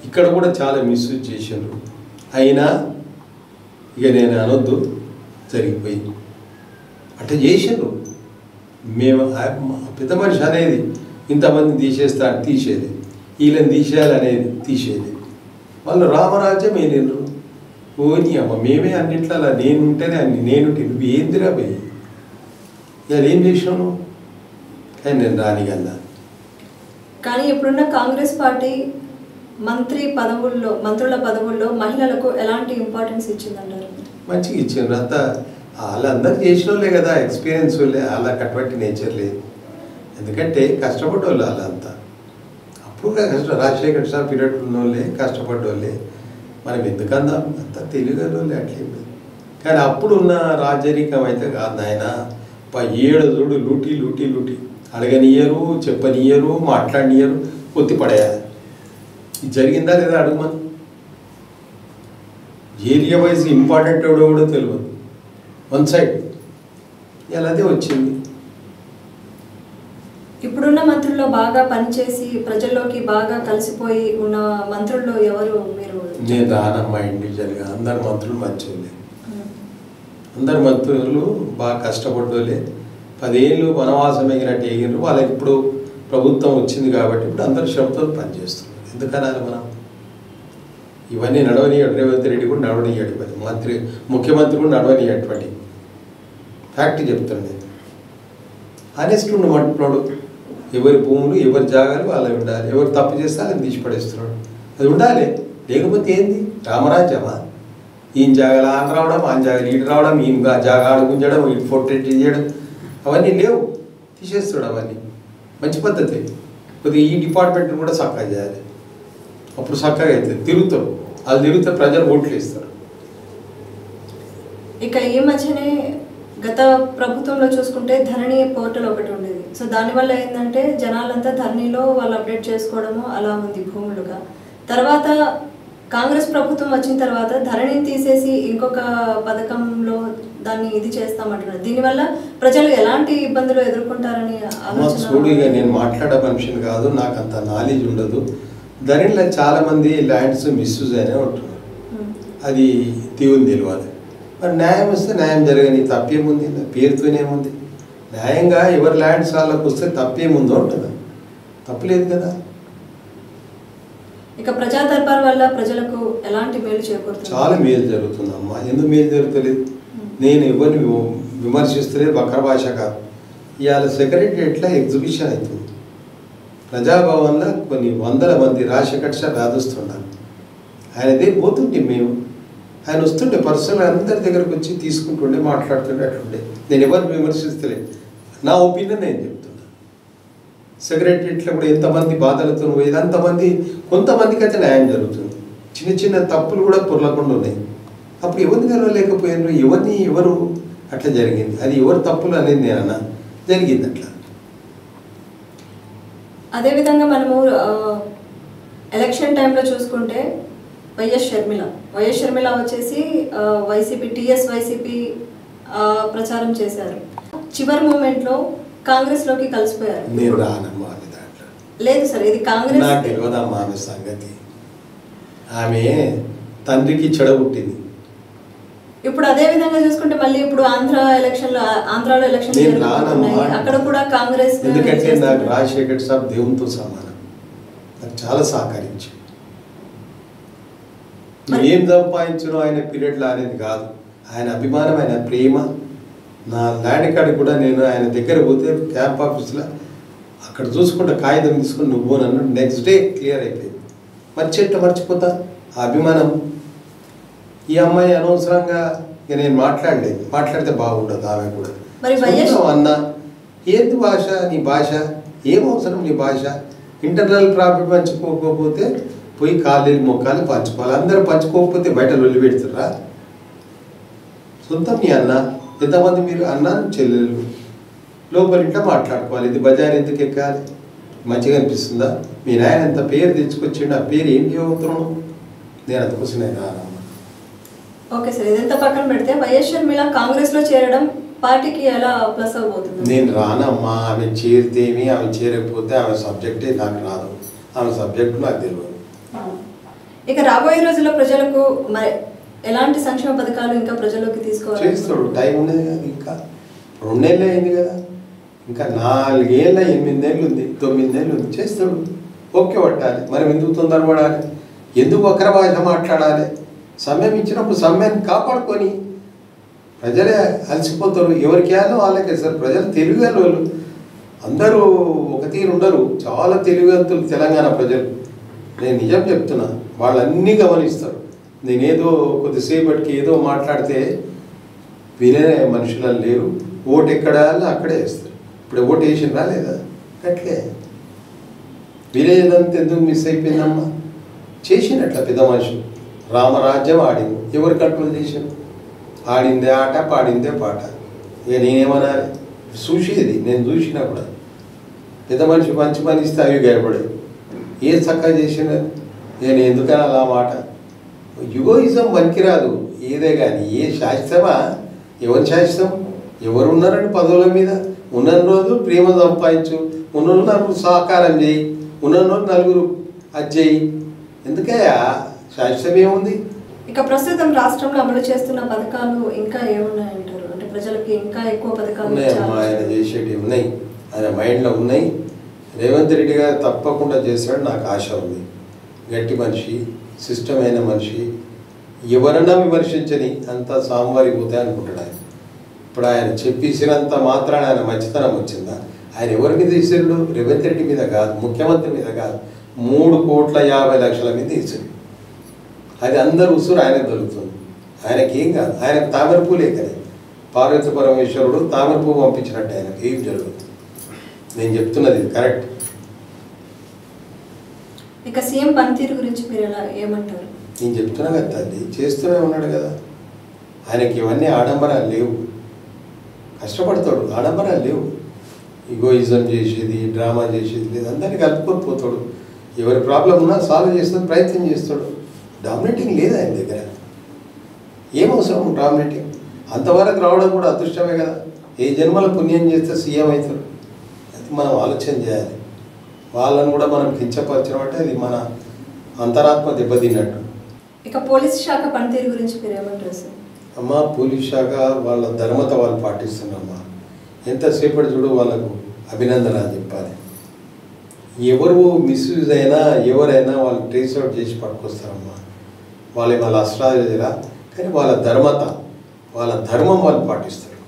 Speaker 2: ఇక్కడ కూడా చాలా మిస్యూజ్ చేశారు. అయినా ఇక నేను అనొద్దు, జరిగిపోయింది. అట్లా చేసిండ్రు. మేము పెద్ద మనిషి అనేది ఇంతమంది తీసేది, వీళ్ళని తీసేయాలనేది తీసేది. వాళ్ళు రామరాజ్యం ఏనిండ్రు. ఓని అమ్మ మేమే అన్నిట్లో నేను ఉంటేనే నేనుంటే నువ్వు ఏందిరా పోయి ఇలా ఏం చేసినావు కానీ నేను రానిగల్లా.
Speaker 1: కానీ ఇప్పుడున్న కాంగ్రెస్ పార్టీ మంత్రుల పదవుల్లో మహిళలకు ఎలాంటి ఇంపార్టెన్స్ ఇచ్చిందంటారు?
Speaker 2: మంచిగా ఇచ్చిండ్రు. అంతా వాళ్ళందరూ చేసిన వాళ్ళే కదా, ఎక్స్పీరియన్స్ వాళ్ళే, వాళ్ళకి అటువంటి నేచర్ లేదు. ఎందుకంటే కష్టపడ్డ వాళ్ళు వాళ్ళంతా. అప్పుడు రాజశేఖర్ సార్ పీరియడ్ ఉన్న వాళ్ళే కష్టపడ్డ వాళ్ళే. మనం ఎందుకందాం, అంత తెలుగు వాళ్ళే అట్లేం లేదు. కానీ అప్పుడున్న రాజరికం అయితే కాదు నాయన. 7 చూడు లూటీ అడగనియరు, చెప్పనియరు, మాట్లాడనియరు, ఒత్తి పడేయాలి. ఇది జరిగిందా లేదా అడుగుమని. ఏరియా వైజ్ ఇంపార్టెంట్ ఎవడో కూడా తెలియదు, వన్ సైడ్ ఇలాగే వచ్చింది.
Speaker 1: ఇప్పుడున్న మంత్రుల్లో బాగా పనిచేసి ప్రజల్లోకి బాగా కలిసిపోయి ఉన్న మంత్రుల్లో ఎవరు మీరు?
Speaker 2: నేను రానమ్మా ఇండివిజువల్గా. అందరు మంత్రులు మంచోళ్ళే, అందరు మంత్రులు బాగా కష్టపడ్డోళ్ళే. 10 ఏళ్ళు వనవాసం ఎగినట్టు ఎగిరు. వాళ్ళకి ఇప్పుడు ప్రభుత్వం వచ్చింది కాబట్టి ఇప్పుడు అందరు శ్రమతో పనిచేస్తున్నారు. ఎందుకనాలి మనం? ఇవన్నీ నడవనీయడు. రేవంత్ రెడ్డి కూడా నడవనీయడు. ముఖ్యమంత్రి కూడా నడవనీయటువంటి ఫ్యాక్ట్ చెప్తుండే. ఆనెస్ట్ ఉండమంటున్నాడు. ఎవరి భూములు ఎవరి జాగాలు వాళ్ళవి ఉండాలి. ఎవరు తప్పు చేస్తే వాళ్ళని తీసి పడేస్తున్నాడు. అది ఉండాలి. లేకపోతే ఏంది రామరాజ్యమా? ఈయన జాగాలు ఆన రావడం, ఆయన జాగాలు ఈడు రావడం, ఈయన జాగా ఆడుకుంచడం, ఈయన ఫోటో చేయడం, అవన్నీ లేవు. తీసేస్తాడు. అవన్నీ మంచి పద్ధతి. కొద్దిగా ఈ డిపార్ట్మెంట్ని కూడా చక్కగా చేయాలి. అప్పుడు చక్కగా అవుతుంది. తిరుగుతారు. వాళ్ళు తిరిగితే ప్రజలు ఓట్లు ఇస్తారు.
Speaker 1: ఇక ఈ మధ్యనే గత ప్రభుత్వంలో చూసుకుంటే ధరణి పోర్టల్ ఒకటి ఉండేది. సో దానివల్ల ఏంటంటే జనాలంతా ధరణిలో వాళ్ళు అప్డేట్ చేసుకోవడము అలా ఉంది భూములుగా. తర్వాత కాంగ్రెస్ ప్రభుత్వం వచ్చిన తర్వాత ధరణిని తీసేసి ఇంకొక పథకంలో దాన్ని ఇది చేస్తామంటున్నారు. దీనివల్ల ప్రజలు ఎలాంటి ఇబ్బందులు ఎదుర్కొంటారని
Speaker 2: చూడిగా నేను మాట్లాడే మనిషిని కాదు, నాకు అంత నాలెడ్జ్ ఉండదు. ధరణిలో చాలామంది ల్యాండ్స్ మిస్యూజ్ అయినా ఉంటున్నారు. అది తీవుని తెలియాలి. మరి న్యాయం వస్తే న్యాయం జరగని తప్పేముంది? పేరుతోనేముంది? న్యాయంగా ఎవరి ల్యాండ్స్ వాళ్ళకు వస్తే తప్పేముందో ఉంటుందా? తప్పులేదు కదా.
Speaker 1: ఇక ప్రజా దర్బార్ వల్ల ప్రజలకు ఎలాంటి మేలు చేకూరుతుంది?
Speaker 2: చాలా మేలు జరుగుతుందమ్మా. ఎందుకు మేలు జరుగుతలేదు? నేను ఎవరిని విమర్శిస్తలేదు, వక్ర భాష కాదు. ఇవాళ సెక్రటరియట్లో ఎగ్జిబిషన్ అవుతుంది. ప్రజాభవన్లో కొన్ని 100 మంది రాజశేఖర్ సార్ రాదొస్తున్నారు. ఆయనదే పోతుండే. ఆయన వస్తుండే పర్సనల్ అందరి దగ్గరకు వచ్చి తీసుకుంటుండే, మాట్లాడుతుండే, అట్లుండే. నేను ఎవరిని విమర్శిస్తలేదు. నా ఒపీనియన్ నేను చెప్తున్నా. సెక్రటరియట్లో కూడా ఎంతమంది బాధలతో పోయేది అంతమంది, కొంతమందికి అయితే న్యాయం జరుగుతుంది. చిన్న తప్పులు కూడా పొరలకుండా ఉన్నాయి. అప్పుడు ఎవరిని కలవలేకపోయినారు? ఎవరు అట్లా జరిగింది? అది ఎవరు తప్పులు అనేది నేనన్నా జరిగింది అట్లా.
Speaker 1: అదేవిధంగా మనము ఎలక్షన్ టైంలో చూసుకుంటే వైఎస్ షర్మిల వచ్చేసి వైసీపీ ప్రచారం చేశారు. చివరి మూమెంట్లో కాంగ్రెస్లోకి కలిసిపోయారు.
Speaker 2: నేను రానమ్మా అని దాంట్లో
Speaker 1: లేదు సార్, ఇది కాంగ్రెస్.
Speaker 2: నాకు తెలియదమ్మా ఆమె సంగతి. ఆమె తండ్రికి చెడగొట్టింది.
Speaker 1: ఇప్పుడు అదే విధంగా చూసుకుంటే మళ్ళీ ఇప్పుడు ఆంధ్రాలో ఎలక్షన్ అక్కడ కూడా కాంగ్రెస్.
Speaker 2: ఎందుకంటే నాకు రాజశేఖర్ సార్ దేవునితో సమానం. నాకు చాలా సహకరించాడు. ఏం సంపాదించడం ఆయన పీరియడ్లో అనేది కాదు. ఆయన అభిమానం, ఆయన ప్రేమ. నా ల్యాండ్ కార్డు కూడా నేను ఆయన దగ్గర పోతే క్యాంప్ ఆఫీస్లో అక్కడ చూసుకుంటే కాగితం తీసుకుని నువ్వు నన్ను నెక్స్ట్ డే క్లియర్ అయిపోయింది. మర్చిపోతా ఆ అభిమానం. ఈ అమ్మాయి అనవసరంగా ఇక నేను మాట్లాడితే బాగుండదు. ఆమె కూడా అన్న ఏంది భాష, నీ భాష ఏం అవసరం? నీ భాష ఇంటర్నల్ ప్రాఫిట్ పంచుకోకపోతే పోయి కాళ్ళు మొక్కాలు పంచుకోవాలి. అందరూ పంచుకోకపోతే బయట లొల్లి పెడుతుర్రా? సొంతం నీ అన్న. ఎంతమంది మీరు అన్న చెల్లెలు లోపల ఇంట్లో మాట్లాడుకోవాలి. ఇది బజార్ ఎందుకు ఎక్కాలి? మంచిగా అనిపిస్తుందా? మీ నాయన ఎంత పేరు తెచ్చుకొచ్చిండు, ఆ పేరు ఏం చేయబోతున్నాం? నేను అందుకోసం రానమ్మా.
Speaker 1: ఓకే సార్, ఇదంతా పక్కన పెడితే వైఎస్ షర్మిల కాంగ్రెస్లో చేరడం పార్టీకి ఎలా ప్లస్ అవబోతుంది?
Speaker 2: నేను రానమ్మా. ఆమె చేరితేమి, ఆమె చేరకపోతే ఆమె సబ్జెక్టే నాకు రాదు. ఆమె సబ్జెక్టు నాకు తెలియదు.
Speaker 1: ఇక రాబోయే రోజుల్లో ప్రజలకు మరి ఎలాంటి సంక్షేమ పథకాలు ఇంకా ప్రజల్లోకి తీసుకోవాలి
Speaker 3: చేస్తాడు. టైం ఉండేది కదా, ఇంకా 2 నెలలు అయింది కదా, ఇంకా 4 ఏళ్ళ 8 నెలలు ఉంది, 9 నెలలు ఉంది, చేస్తాడు. ఓకే పట్టాలి. మనం ఎందుకు తొందరపడాలి, ఎందుకు ఒకరి భాష మాట్లాడాలి? సమయం ఇచ్చినప్పుడు సమయాన్ని కాపాడుకొని ప్రజలే అలసిపోతారు. ఎవరికి వేయాలో వాళ్ళకే సార్. ప్రజలు తెలివిగల వాళ్ళు, అందరూ ఒక తీరు ఉండరు. చాలా తెలివిగంతులు తెలంగాణ ప్రజలు. నేను నిజం చెప్తున్నా, వాళ్ళన్నీ గమనిస్తారు. నేనేదో కొద్దిసేపటికి ఏదో మాట్లాడితే వినే మనుషులు లేరు. ఓటు ఎక్కడ అక్కడే వేస్తారు. ఇప్పుడు ఓటు వేసిందా లేదా? అట్లే వినేదంతా ఎందుకు మిస్ అయిపోయిందమ్మా? చేసినట్ల పెద్ద మనుషులు. రామరాజ్యం ఆడింది, ఎవరు కంట్రోల్ చేశారు? ఆడిందే ఆట, పాడిందే పాట. ఇక నేనేమనాలి? చూసేది నేను చూసినా కూడా పెద్ద మనిషి మంచి పని ఇస్తే అవి గాయపడేది. ఏ చక్కగా చేసినా నేను ఎందుకని అలా మాట. యుగోయిజం పనికిరాదు ఏదే కానీ. ఏ శాస్త్రమా? ఎవరు శాస్త్రం? ఎవరు ఉన్నారని పదవుల మీద? ఉన్న రోజు ప్రేమ సంపాదించు, ఉన్న నలుగురు సహకారం చేయి, ఉన్న రోజు నలుగురు అది చేయి. ఎందుకయ్యా శాస్త్రం ఏముంది?
Speaker 1: ఇక ప్రస్తుతం రాష్ట్రంలో అమలు చేస్తున్న పథకాలు ఇంకా ఏమున్నాయంటారు? అంటే ప్రజలకి ఇంకా ఎక్కువ పథకాలు
Speaker 3: ఉన్నాయమ్మా. ఆయన చేసేటివి ఉన్నాయి, ఆయన మైండ్లో ఉన్నాయి. రేవంత్ రెడ్డి గారు తప్పకుండా చేశాడు, నాకు ఆశ ఉంది. గట్టి మనిషి, సిస్టమ్ అయిన మనిషి, ఎవరన్నా విమర్శించని అంత సాంబారిపోతే అనుకుంటాడు ఆయన. ఇప్పుడు ఆయన చెప్పేసినంత మాత్రాన ఆయన మంచితనం వచ్చిందా? ఆయన ఎవరి మీద ఇచ్చాడు? రేవంత్ రెడ్డి మీద కాదు, ముఖ్యమంత్రి మీద కాదు, 3,50,00,000 మీద ఇచ్చాడు. అది అందరూ ఉసురు ఆయనకు దొరుకుతుంది. ఆయనకి ఏం కాదు. ఆయనకు తామర పూలే కదా. పార్వతి పరమేశ్వరుడు తామర పువ్వు పంపించినట్టు ఆయనకు ఏం జరుగుతుంది. నేను చెప్తున్నది కరెక్ట్.
Speaker 1: ఇక సీఎం పనితీరు గురించి మీరు ఎలా ఏమంటారు?
Speaker 3: నేను చెప్తున్నా కదా తల్లి, చేస్తూనే ఉన్నాడు కదా. ఆయనకి ఇవన్నీ ఆడంబరాలు లేవు, కష్టపడతాడు, ఆడంబరాలు లేవు. ఈగోయిజం చేసేది, డ్రామా చేసేది లేదు. అందరినీ కలుపుకొని పోతాడు. ఎవరి ప్రాబ్లం ఉన్నా సాల్వ్ చేస్తాడు, ప్రయత్నం చేస్తాడు. డామినేటింగ్ లేదు ఆయన దగ్గర. ఏం అవసరం డామినేటింగ్? అంతవరకు రావడం కూడా అదృష్టమే కదా. ఏ జన్మల పుణ్యం చేస్తే సీఎం అవుతాడు. అది మనం ఆలోచన చేయాలి. వాళ్ళని కూడా మనం కించపరచడం అంటే అది మన అంతరాత్మ దెబ్బతిన్నట్టు.
Speaker 1: ఇక పోలీస్ శాఖ పనితీరు గురించి మీరు ఏమంటారు సార్?
Speaker 3: అమ్మ, పోలీస్ శాఖ వాళ్ళ ధర్మత వాళ్ళు పాటిస్తున్నారమ్మా. ఎంతసేపటి చూడు వాళ్ళకు అభినందన అని చెప్పాలి. ఎవరు మిస్యూజ్ అయినా ఎవరైనా వాళ్ళు ట్రేస్ అవుట్ చేసి పట్టుకొస్తారమ్మా. వాళ్ళ అస్ట్రాలజీలా, కానీ వాళ్ళ ధర్మత, వాళ్ళ ధర్మం వాళ్ళు పాటిస్తారు.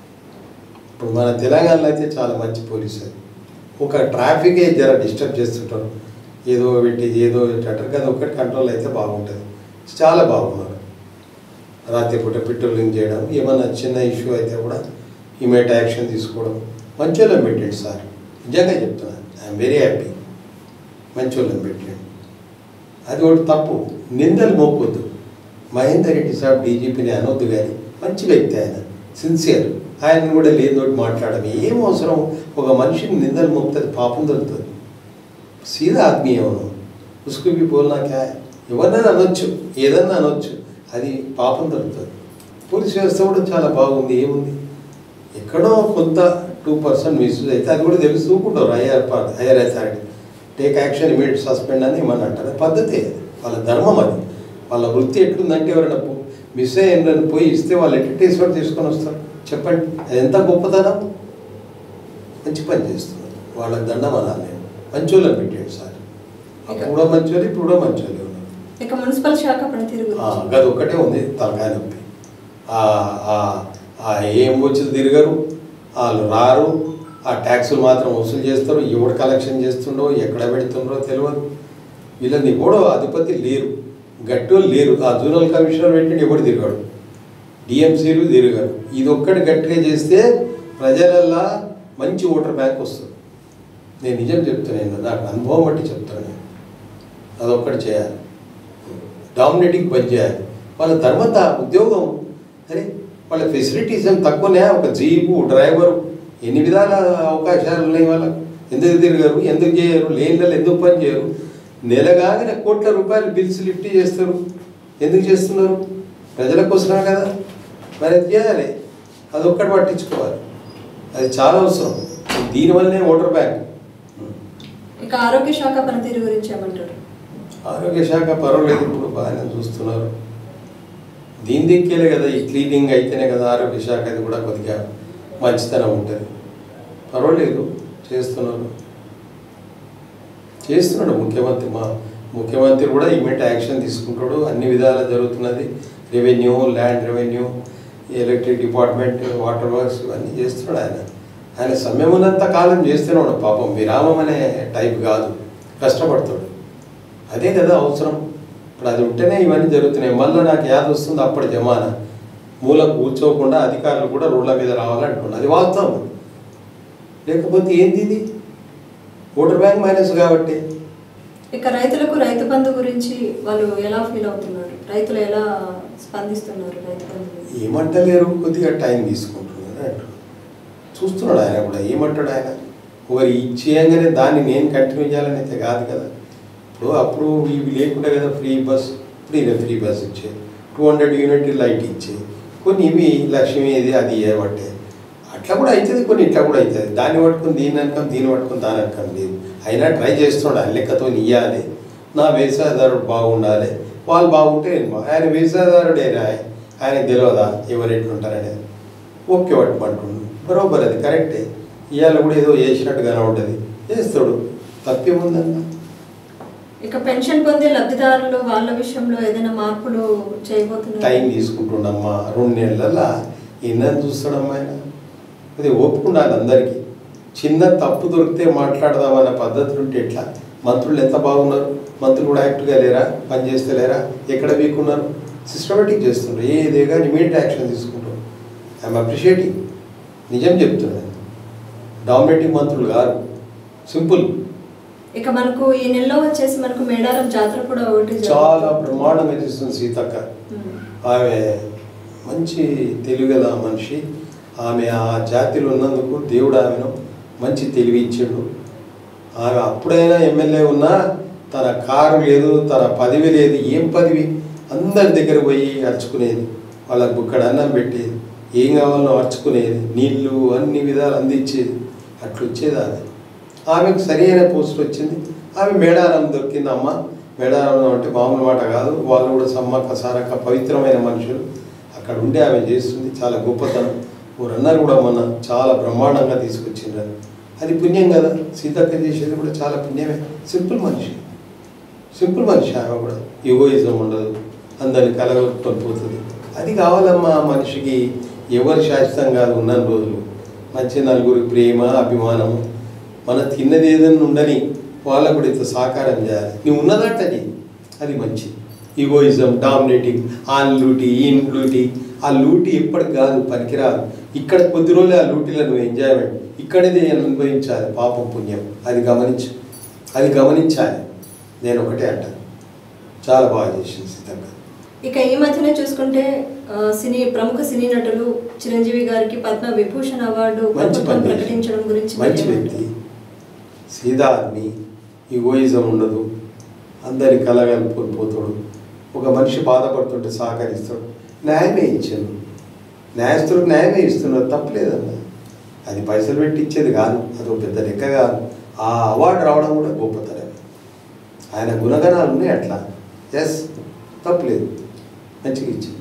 Speaker 3: ఇప్పుడు మన తెలంగాణలో అయితే చాలా మంచి పోలీసు. అది ఒక ట్రాఫికే జర డిస్టర్బ్ చేస్తుంటారు, ఏదో పెట్టి ఏదో పెట్టారు కదా, ఒక్కటి కంట్రోల్ అయితే బాగుంటుంది. చాలా బాగున్నారు. రాత్రిపూట పెట్రోలింగ్ చేయడం, ఏమన్నా చిన్న ఇష్యూ అయితే కూడా ఇమీడియట్ యాక్షన్ తీసుకోవడం. మంచోళ్ళని పెట్టండి సార్, నిజంగా చెప్తున్నాను. I'm very happy. మంచోళ్ళని పెట్టండి. అది ఒకటి తప్పు. నిందలు మోపొద్దు. మహేందర్ రెడ్డి సాబ్ డీజీపీని అనొద్దు, కానీ మంచి వ్యక్తి ఆయన, సిన్సియర్. ఆయన కూడా లేదోటి మాట్లాడడం ఏం అవసరం? ఒక మనిషిని నిందలు మోపుతుంది, పాపం దొరుకుతుంది. సీదా ఆద్మీ ఏమన్నా ఉసుకుబి పోల్నా క్యా? ఎవరినైనా అనొచ్చు, ఏదన్నా అనొచ్చు, అది పాపం దొరుకుతుంది. పోలీస్ వ్యవస్థ కూడా చాలా బాగుంది. ఏముంది? ఎక్కడో కొంత 2% మిస్యూజ్ అయితే అది కూడా తెలిసి చూకుంటారు. Higher authority take action, immediate suspend అని ఏమన్నా అంటారు. పద్ధతి, వాళ్ళ ధర్మం అది. వాళ్ళ వృత్తి ఎట్లుందంటే ఎవరైనా మిస్ అయ్యిందని పోయి ఇస్తే వాళ్ళు ఎట్లా తీసుకొని వస్తారు చెప్పండి? అది ఎంత గొప్పతనం. మంచి పని చేస్తున్నారు. వాళ్ళకి దండం అలా నేను మంచోళ్ళని పెట్టాడు సార్. అప్పుడు కూడా మంచోళ్ళు, ఇప్పుడు కూడా మంచోళ్ళు ఉన్నారు.
Speaker 1: ఇక మున్సిపల్ శాఖ పనితీరు
Speaker 3: గది ఒక్కటే ఉంది తలకాయ నొప్పి. ఏం వచ్చి తిరగరు, వాళ్ళు రారు. ఆ ట్యాక్సులు మాత్రం వసూలు చేస్తారు. ఎవడు కలెక్షన్ చేస్తుండో, ఎక్కడ పెడుతుండో తెలియదు. వీళ్ళని ఎవడో అధిపతి లేరు, గట్టోళ్ళు లేరు. ఆ జూనల్ కమిషనర్ పెట్టి ఎవడు తిరగాడు, డిఎంసీలు తిరగారు. ఇది ఒక్కటి గట్టిగా చేస్తే ప్రజలల్లా మంచి ఓటర్ బ్యాంక్ వస్తుంది. నేను నిజం చెప్తున్నాను, నాకు అనుభవం బట్టి చెప్తాను. అదొక్కటి చేయాలి. డామినేటింగ్ పని చేయాలి. వాళ్ళ ధర్మత, ఉద్యోగం, అరే వాళ్ళ ఫెసిలిటీస్ ఏం తక్కువనే. ఒక జీపు, డ్రైవరు, ఎన్ని విధాల అవకాశాలు ఉన్నాయి వాళ్ళకు. ఎందుకు తిరగరు, ఎందుకు చేయరు, లేన్లలో ఎందుకు పని చేయరు? నెలగానే కోట్ల రూపాయలు బిల్స్ లిఫ్ట్ చేస్తారు. ఎందుకు చేస్తున్నారు? ప్రజల కోసమే కదా. మరి అది చేయాలి. అదొక్కటి పట్టించుకోవాలి. అది చాలా అవసరం. దీనివల్లనే ఓటర్ బ్యాంక్.
Speaker 1: ఇక ఆరోగ్య శాఖ పనితీరు గురించి ఏమంటారు?
Speaker 3: ఆరోగ్య శాఖ పర్వాలేదు, ఇప్పుడు బాగానే చూస్తున్నారు. దీని దిక్కేలే కదా, ఈ క్లీనింగ్ అయితేనే కదా ఆరోగ్య శాఖ అది కూడా కొద్దిగా మంచితనం ఉంటుంది. పర్వాలేదు, చేస్తున్నాడు ముఖ్యమంత్రి. మా ముఖ్యమంత్రి కూడా ఇమీడియట్ యాక్షన్ తీసుకుంటాడు. అన్ని విధాలా జరుగుతున్నది. Revenue, land revenue, electric department, water works ఇవన్నీ చేస్తున్నాడు. ఆయన సమయం ఉన్నంత కాలం చేస్తున్నాడు. పాపం విరామం అనే టైప్ కాదు, కష్టపడతాడు. అదే కదా అవసరం. ఇప్పుడు అది ఉంటేనే ఇవన్నీ జరుగుతున్నాయి. మళ్ళీ నాకు యాద వస్తుంది అప్పటి జమానా, మూలకు కూర్చోకుండా అధికారులు కూడా రోడ్ల మీద రావాలంటున్నాను. అది వాస్తవం. లేకపోతే ఏంది ఇది? ఓటర్ బ్యాంక్ మైనస్ కాబట్టి.
Speaker 1: ఇక రైతులకు రైతు బంధు గురించి వాళ్ళు ఎలా ఫీల్ అవుతున్నారు? రైతులు ఎలా స్పందిస్తున్నారు? రైతు బంధు
Speaker 3: ఏమంటలేరు, కొద్దిగా టైం తీసుకుంటున్నారు అంటారు. చూస్తున్నాడు ఆయన కూడా. ఏమంటాడు ఆయన? ఒకరు ఇచ్చేయంగానే దాన్ని నేను కంటిన్యూ చేయాలని అయితే కాదు కదా. ఇప్పుడు అప్పుడు ఇవి లేకుండా కదా ఫ్రీ బస్. ఇప్పుడు ఫ్రీ బస్ ఇచ్చే, 200 యూనిట్ లైట్ ఇచ్చే, కొన్ని ఇవి లక్ష్మి ఇది అది ఏమంటే అట్లా కూడా అవుతుంది. కొన్ని ఇట్లా కూడా అవుతుంది. దాన్ని పట్టుకుని దీని అనుకం, దీన్ని పట్టుకుని దాని అనుకం లేదు. అయినా ట్రై చేస్తున్నాడు. ఆయన లెక్కతో ఇవ్వాలి, నా వ్యవసాయదారుడు బాగుండాలి, వాళ్ళు బాగుంటే ఆయన వ్యవసాయదారుడేనా, ఆయనకు తెలియదా ఎవరు ఎట్లుంటారనేది? ఓకే పట్టుకుంటుండు, బరోబర్, అది కరెక్టే. ఇవాళ కూడా ఏదో చేసినట్టుగానే ఉంటుంది, చేస్తాడు, తప్పేముందన్న.
Speaker 1: ఇక పెన్షన్ పొందే లబ్ధిదారులు వాళ్ళ విషయంలో ఏదైనా మార్పులు చేయబోతున్నారు?
Speaker 3: టైం తీసుకుంటుండమ్మా. 2 నెలల ఎన్నని చూస్తాడమ్మా ఆయన. అది ఒప్పుకున్నాను అందరికీ. చిన్న తప్పు దొరికితే మాట్లాడదామన్న పద్ధతులు ఉంటే ఎట్లా? మంత్రులు ఎంత బాగున్నారు, మంత్రులు కూడా యాక్టివ్గా లేరా, పని చేస్తే లేరా, ఎక్కడ వీకున్నారు? సిస్టమేటిక్ చేస్తుండ్రు. ఏదే కానీ ఇమీడియట్ యాక్షన్ తీసుకుంటారు. I'm appreciating. నిజం చెప్తున్నాను. డామినేటింగ్ మంత్రులు కాదు, సింపుల్.
Speaker 1: ఇక మనకు ఈ నెలలో వచ్చేసి మనకు మేడారం జాతర కూడా ఒకటి
Speaker 3: చాలా బ్రహ్మాండంగా చేస్తుంది సీతక్క. ఆమె మంచి తెలుగుల మనిషి. ఆమె ఆ జాతిలో ఉన్నందుకు దేవుడు ఆమెను మంచి తెలివి ఇచ్చాడు. ఆమె అప్పుడైనా ఎమ్మెల్యే ఉన్నా తన కారు లేదు, తన పదవి లేదు. ఏం పదవి? అందరి దగ్గర పోయి అర్చుకునేది, వాళ్ళకు బుక్కడ అన్నం పెట్టేది, ఏం కావాలో అర్చుకునేది, నీళ్ళు అన్ని విధాలు అందించేది. అట్లా వచ్చేది ఆమె. ఆమెకు సరైన పోస్ట్ వచ్చింది. ఆమె మేడారం దొరికింది. అమ్మ మేడారం అంటే మామూలు మాట కాదు. వాళ్ళు కూడా సమ్మక్క సారక్క పవిత్రమైన మనుషులు. అక్కడ ఉండి ఆమె చేస్తుంది చాలా గొప్పతనం. ఊరన్నారు కూడా మొన్న చాలా బ్రహ్మాండంగా తీసుకొచ్చిండ్రు. అది పుణ్యం కదా. సీతక్క చేసేది కూడా చాలా పుణ్యమే. సింపుల్ మనిషి ఆమె కూడా. ఈగోయిజం ఉండదు, అందరిని కలగొట్టుకొని పోతుంది. అది కావాలమ్మా మనిషికి. ఎవరు శాశ్వతం కాదు. ఉన్న రోజులు మంచి నలుగురి ప్రేమ, అభిమానము. మన తిన్నది ఏదైనా ఉండని వాళ్ళకు కూడా ఇంత సహకారం చేయాలి. నువ్వు ఉన్నదంటది అది మంచి. ఈగోయిజం, డామినేటింగ్, ఆన్ లూటీ, ఈన్ లూటీ. ఆ లూటీ ఎప్పటికి కాదు, పనికిరాదు. ఇక్కడ కొద్ది రోజులు ఆ లూటీలో నువ్వు ఎంజాయ్మెంట్, ఇక్కడేది అనుభవించాలి. పాపం పుణ్యం అది గమనించాలి. నేను ఒకటే అంటాను, చాలా బాగా చేసింది సీతక్క.
Speaker 1: ఇక ఈ మధ్యనే చూసుకుంటే ప్రముఖ సినీ నటులు చిరంజీవి గారికి పద్మ విభూషణ్ అవార్డు ప్రకటించడం గురించి.
Speaker 3: మంచి వ్యక్తి, సీదా ఆద్మీ, ఈగోయిజం ఉండదు, అందరి కలగలుపుకొని పోతాడు. ఒక మనిషి బాధపడుతుంటే సహకరిస్తాడు. న్యాయమే ఇచ్చాను, న్యాయస్తులకు న్యాయమే ఇస్తున్నారు, తప్పలేదన్న. అది పైసలు పెట్టి ఇచ్చేది కాదు, అది ఒక పెద్ద లెక్క కాదు. ఆ అవార్డు రావడం కూడా గొప్పతనమే. ఆయన గుణగణాలు ఉన్నాయి అట్లా. ఎస్, తప్పలేదు, మంచిగా ఇచ్చింది.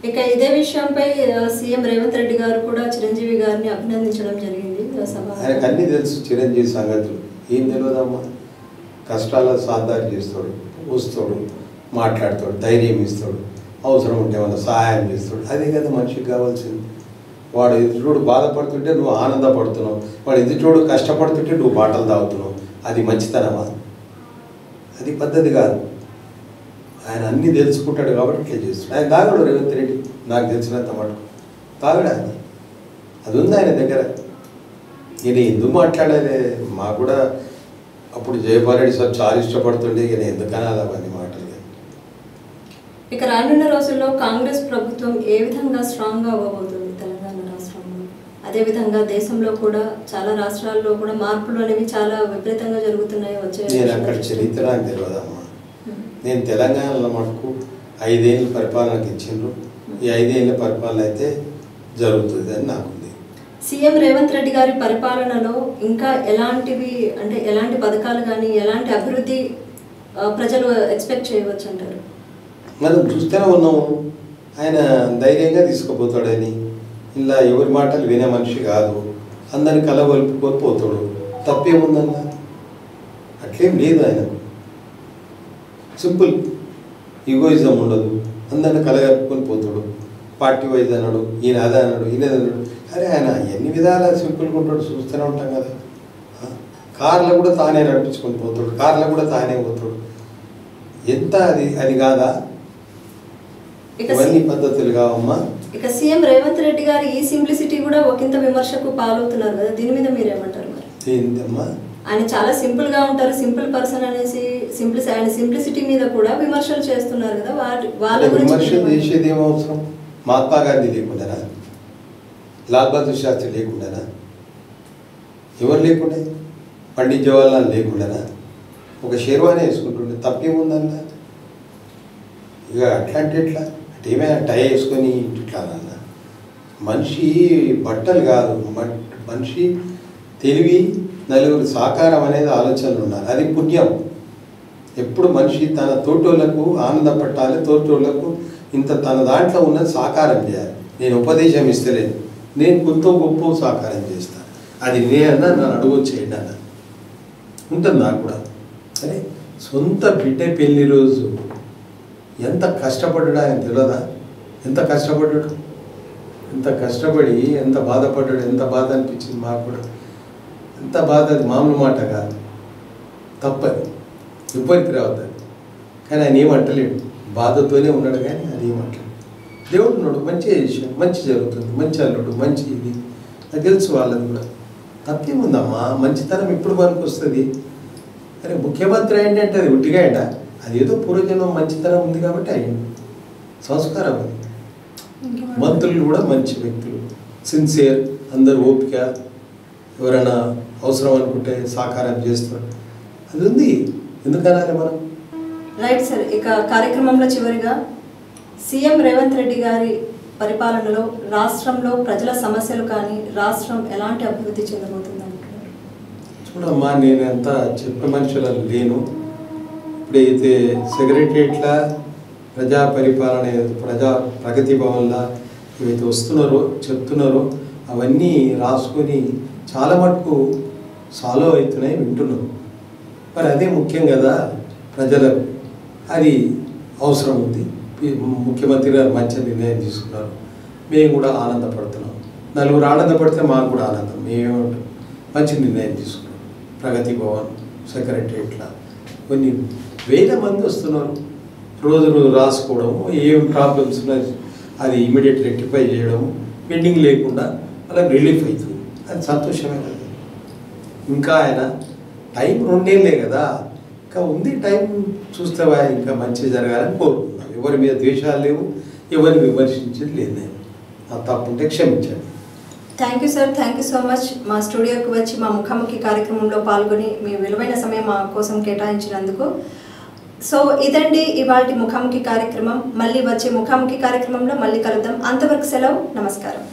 Speaker 1: ఇక ఇదే విషయంపై సీఎం రేవంత్ రెడ్డి గారు కూడా చిరంజీవి గారిని అభినందించడం జరిగింది.
Speaker 3: ఆయనకు అన్నీ తెలుసు చిరంజీవి సంగతులు. ఏం తెలియదమ్మా. కష్టాల సాధారణ చేస్తాడు, వస్తాడు, మాట్లాడతాడు, ధైర్యం ఇస్తాడు, అవసరం ఉంటే ఏమన్నా సహాయం చేస్తాడు. అదే కదా మనిషికి కావాల్సింది. వాడు ఎదుటోడు బాధపడుతుంటే నువ్వు ఆనందపడుతున్నావు, వాడు ఎదుటోడు కష్టపడుతుంటే నువ్వు బాటలు తాగుతున్నావు. అది మంచితనమా? అది పద్ధతి కాదు. ఆయన అన్నీ తెలుసుకుంటాడు కాబట్టి ఇట్లా చేస్తాడు. ఆయన తాగడు రేవంత్ రెడ్డి, నాకు తెలిసినంత మటుకు తాగడు ఆయన. అది ఉంది ఆయన దగ్గర. ఈయన ఎందుకు మాట్లాడాలి? మాకు కూడా అప్పుడు జయపాలరెడ్డి సార్ చాలా ఇష్టపడుతుండే, ఈయన ఎందుకని అవన్నీ మాటలు.
Speaker 1: ఇక రానున్న రోజుల్లో కాంగ్రెస్ ప్రభుత్వం ఏ విధంగా స్ట్రాంగ్గా అవ్వబోతుంది తెలంగాణ రాష్ట్రంలో? అదేవిధంగా దేశంలో కూడా చాలా రాష్ట్రాల్లో కూడా మార్పులు అనేవి చాలా విపరీతంగా జరుగుతున్నాయి.
Speaker 3: నేను అక్కడ చరిత్ర అని తెలియదమ్మా. నేను తెలంగాణలో మటుకు 5 ఏళ్ళ పరిపాలనకి ఇచ్చిండ్రు. ఈ 5 ఏళ్ళ పరిపాలన అయితే జరుగుతుంది అని నాకుంది.
Speaker 1: సీఎం రేవంత్ రెడ్డి గారి పరిపాలనలో ఇంకా ఎలాంటి పథకాలు కానీ ఎలాంటి అభివృద్ధి ప్రజలు ఎక్స్పెక్ట్ చేయవచ్చు అంటారు?
Speaker 3: మనం చూస్తూనే ఉన్నాము, ఆయన ధైర్యంగా తీసుకుపోతాడని. ఇలా ఎవరి మాటలు వినే మనిషి కాదు, అందరిని కలగొలుపుకొని పోతాడు. తప్పేముందన్న, అట్లేం లేదు ఆయనకు. సింపుల్, ఈగోయిజం ఉండదు, అందరిని కలగలుపుకొని పోతాడు. పార్టీ వైజ్ అన్నాడు, ఈయన అదే అన్నాడు, ఈయన అన్నాడు. అరే ఆయన ఎన్ని విధాలా సింపుల్గా ఉంటాడు, చూస్తూనే ఉంటాం కదా. కార్లో కూడా తానే నడిపించుకొని పోతాడు, కార్లో కూడా తానే పోతాడు. ఎంత అది కాదా? ఇవన్నీ పద్ధతులు కావమ్మా.
Speaker 1: ఇక సీఎం రేవంత్ రెడ్డి గారు ఈ సింప్లిసిటీ కూడా ఒకంత విమర్శకు పాలవుతున్నారు కదా, దీని మీద మీరేమంటారు? మరి
Speaker 3: ఏంటమ్మా,
Speaker 1: ఆయన చాలా సింపుల్ గా ఉంటారు, సింపుల్ పర్సన్ అనేసి ఆయన సింప్లిసిటీ మీద కూడా విమర్శలు చేస్తున్నారు కదా, వాళ్ళ
Speaker 3: విమర్శలు చేసేది ఏమవసరం? మహాత్మా గాంధీ లేకుండానా, లాల్ బహదూర్ శాస్త్రి లేకుండానా, ఎవరు లేకుండే, పండిత్ జవహర్లాల్ లేకుండానా, ఒక షేర్వానే వేసుకుంటుండే, తప్పేముందన్నా? ఇక అట్లా అంటే ఎట్లా అంటే ఏమైనా టై వేసుకొని ఇట్లా అన్న. మనిషి బట్టలు కాదు, మనిషి తెలివి, నలుగురు సహకారం అనేది ఆలోచనలు ఉండాలి. అది పుణ్యం. ఎప్పుడు మనిషి తన తోటోళ్లకు ఆనందపట్టాలి, తోటోళ్లకు ఇంత తన దాంట్లో ఉన్నది సహకారం చేయాలి. నేను ఉపదేశం ఇస్తలేను, నేను కొంత గొప్ప సహకారం చేస్తాను. అది నేనన్నా నన్ను అడగొచ్చేయండి అన్న ఉంటుంది నాకు కూడా. సరే, సొంత బిడ్డ పెళ్లి రోజు ఎంత కష్టపడ్డా ఆయన తెలియదా? ఎంత కష్టపడ్డాడు, ఎంత కష్టపడి ఎంత బాధపడ్డాడు, ఎంత బాధ అనిపించింది మాకు కూడా. ఎంత బాధ, అది మామూలు మాట కాదు, తప్పది, ఇబ్బందికి రావద్దు. కానీ ఆయన ఏమంటలేడు, బాధతోనే ఉన్నాడు, కానీ అది ఏమంటలేడు. దేవుడు ఉన్నాడు, మంచి విషయం, మంచి జరుగుతుంది, మంచి అల్లుడు, మంచి ఇది, అది తెలుసు వాళ్ళది కూడా. తప్పేముందమ్మా, మంచితనం ఎప్పుడు మనకు వస్తుంది? అరే ముఖ్యమంత్రి ఏంటంటే అది ఉట్టిగా అయినా అది ఏదో పూర్వజన్మ మంచితనం ఉంది కాబట్టి అయ్యింది, సంస్కారం అది. మంత్రులు కూడా మంచి వ్యక్తులు, సిన్సియర్, అందరు ఓపిక, ఎవరైనా అవసరం అనుకుంటే సహకారం చేస్తారు, అది ఉంది. ఎందుకనాలి మనం?
Speaker 1: Right sir. ఇక కార్యక్రమంలో చివరిగా సీఎం రేవంత్ రెడ్డి గారి పరిపాలనలో రాష్ట్రంలో ప్రజల సమస్యలు కానీ రాష్ట్రం ఎలాంటి అభివృద్ధి చెందబోతుంది అనుకుంటున్నారు?
Speaker 2: చూడమ్మా, నేను ఎంత చెప్పే మనుషులను లేను. ఇప్పుడైతే సెక్రటరియట్ల ప్రజా పరిపాలన, ప్రజా ప్రగతి భవన్ల ఏవైతే వస్తున్నారో చెప్తున్నారో అవన్నీ రాసుకొని చాలా మటుకు సాల్వ్ అవుతున్నాయి, వింటున్నాం. మరి అదే ముఖ్యం కదా ప్రజలకు, అది అవసరం ఉంది. ముఖ్యమంత్రి గారు మంచి నిర్ణయం తీసుకున్నారు, మేము కూడా ఆనందపడుతున్నాం. నలుగురు ఆనందపడితే మాకు కూడా ఆనందం. మేమేమంటాం, మంచి నిర్ణయం తీసుకున్నాం. ప్రగతి భవన్, సెక్రటరియట్ల కొన్ని వేల మంది వస్తున్నారు, రోజు రోజు రాసుకోవడము, ఏం ప్రాబ్లమ్స్ ఉన్నాయి అది ఇమీడియట్ రెక్టిఫై చేయడము, పెండింగ్ లేకుండా వాళ్ళకి రిలీఫ్ అవుతుంది. అది సంతోషమే కదా. ఇంకా ఆయన టైం 2 ఏళ్ళే కదా, ఇంకా ఉంది టైం, చూస్తావా ఇంకా మంచి జరగాలని కోరుకుంటున్నాం. ఎవరి మీద ద్వేషాలు లేవు, ఎవరిని విమర్శించేది లేదు. నేను ఆ తప్పుంటే క్షమించండి.
Speaker 1: Thank you sir, thank you so much. మా స్టూడియోకి వచ్చి మా ముఖాముఖి కార్యక్రమంలో పాల్గొని మీ విలువైన సమయం మా కోసం కేటాయించినందుకు. సో ఇదండి ఇవాల్టి ముఖాముఖి కార్యక్రమం. మళ్ళీ వచ్చే ముఖాముఖి కార్యక్రమంలో మళ్ళీ కలుద్దాం. అంతవరకు సెలవు, నమస్కారం.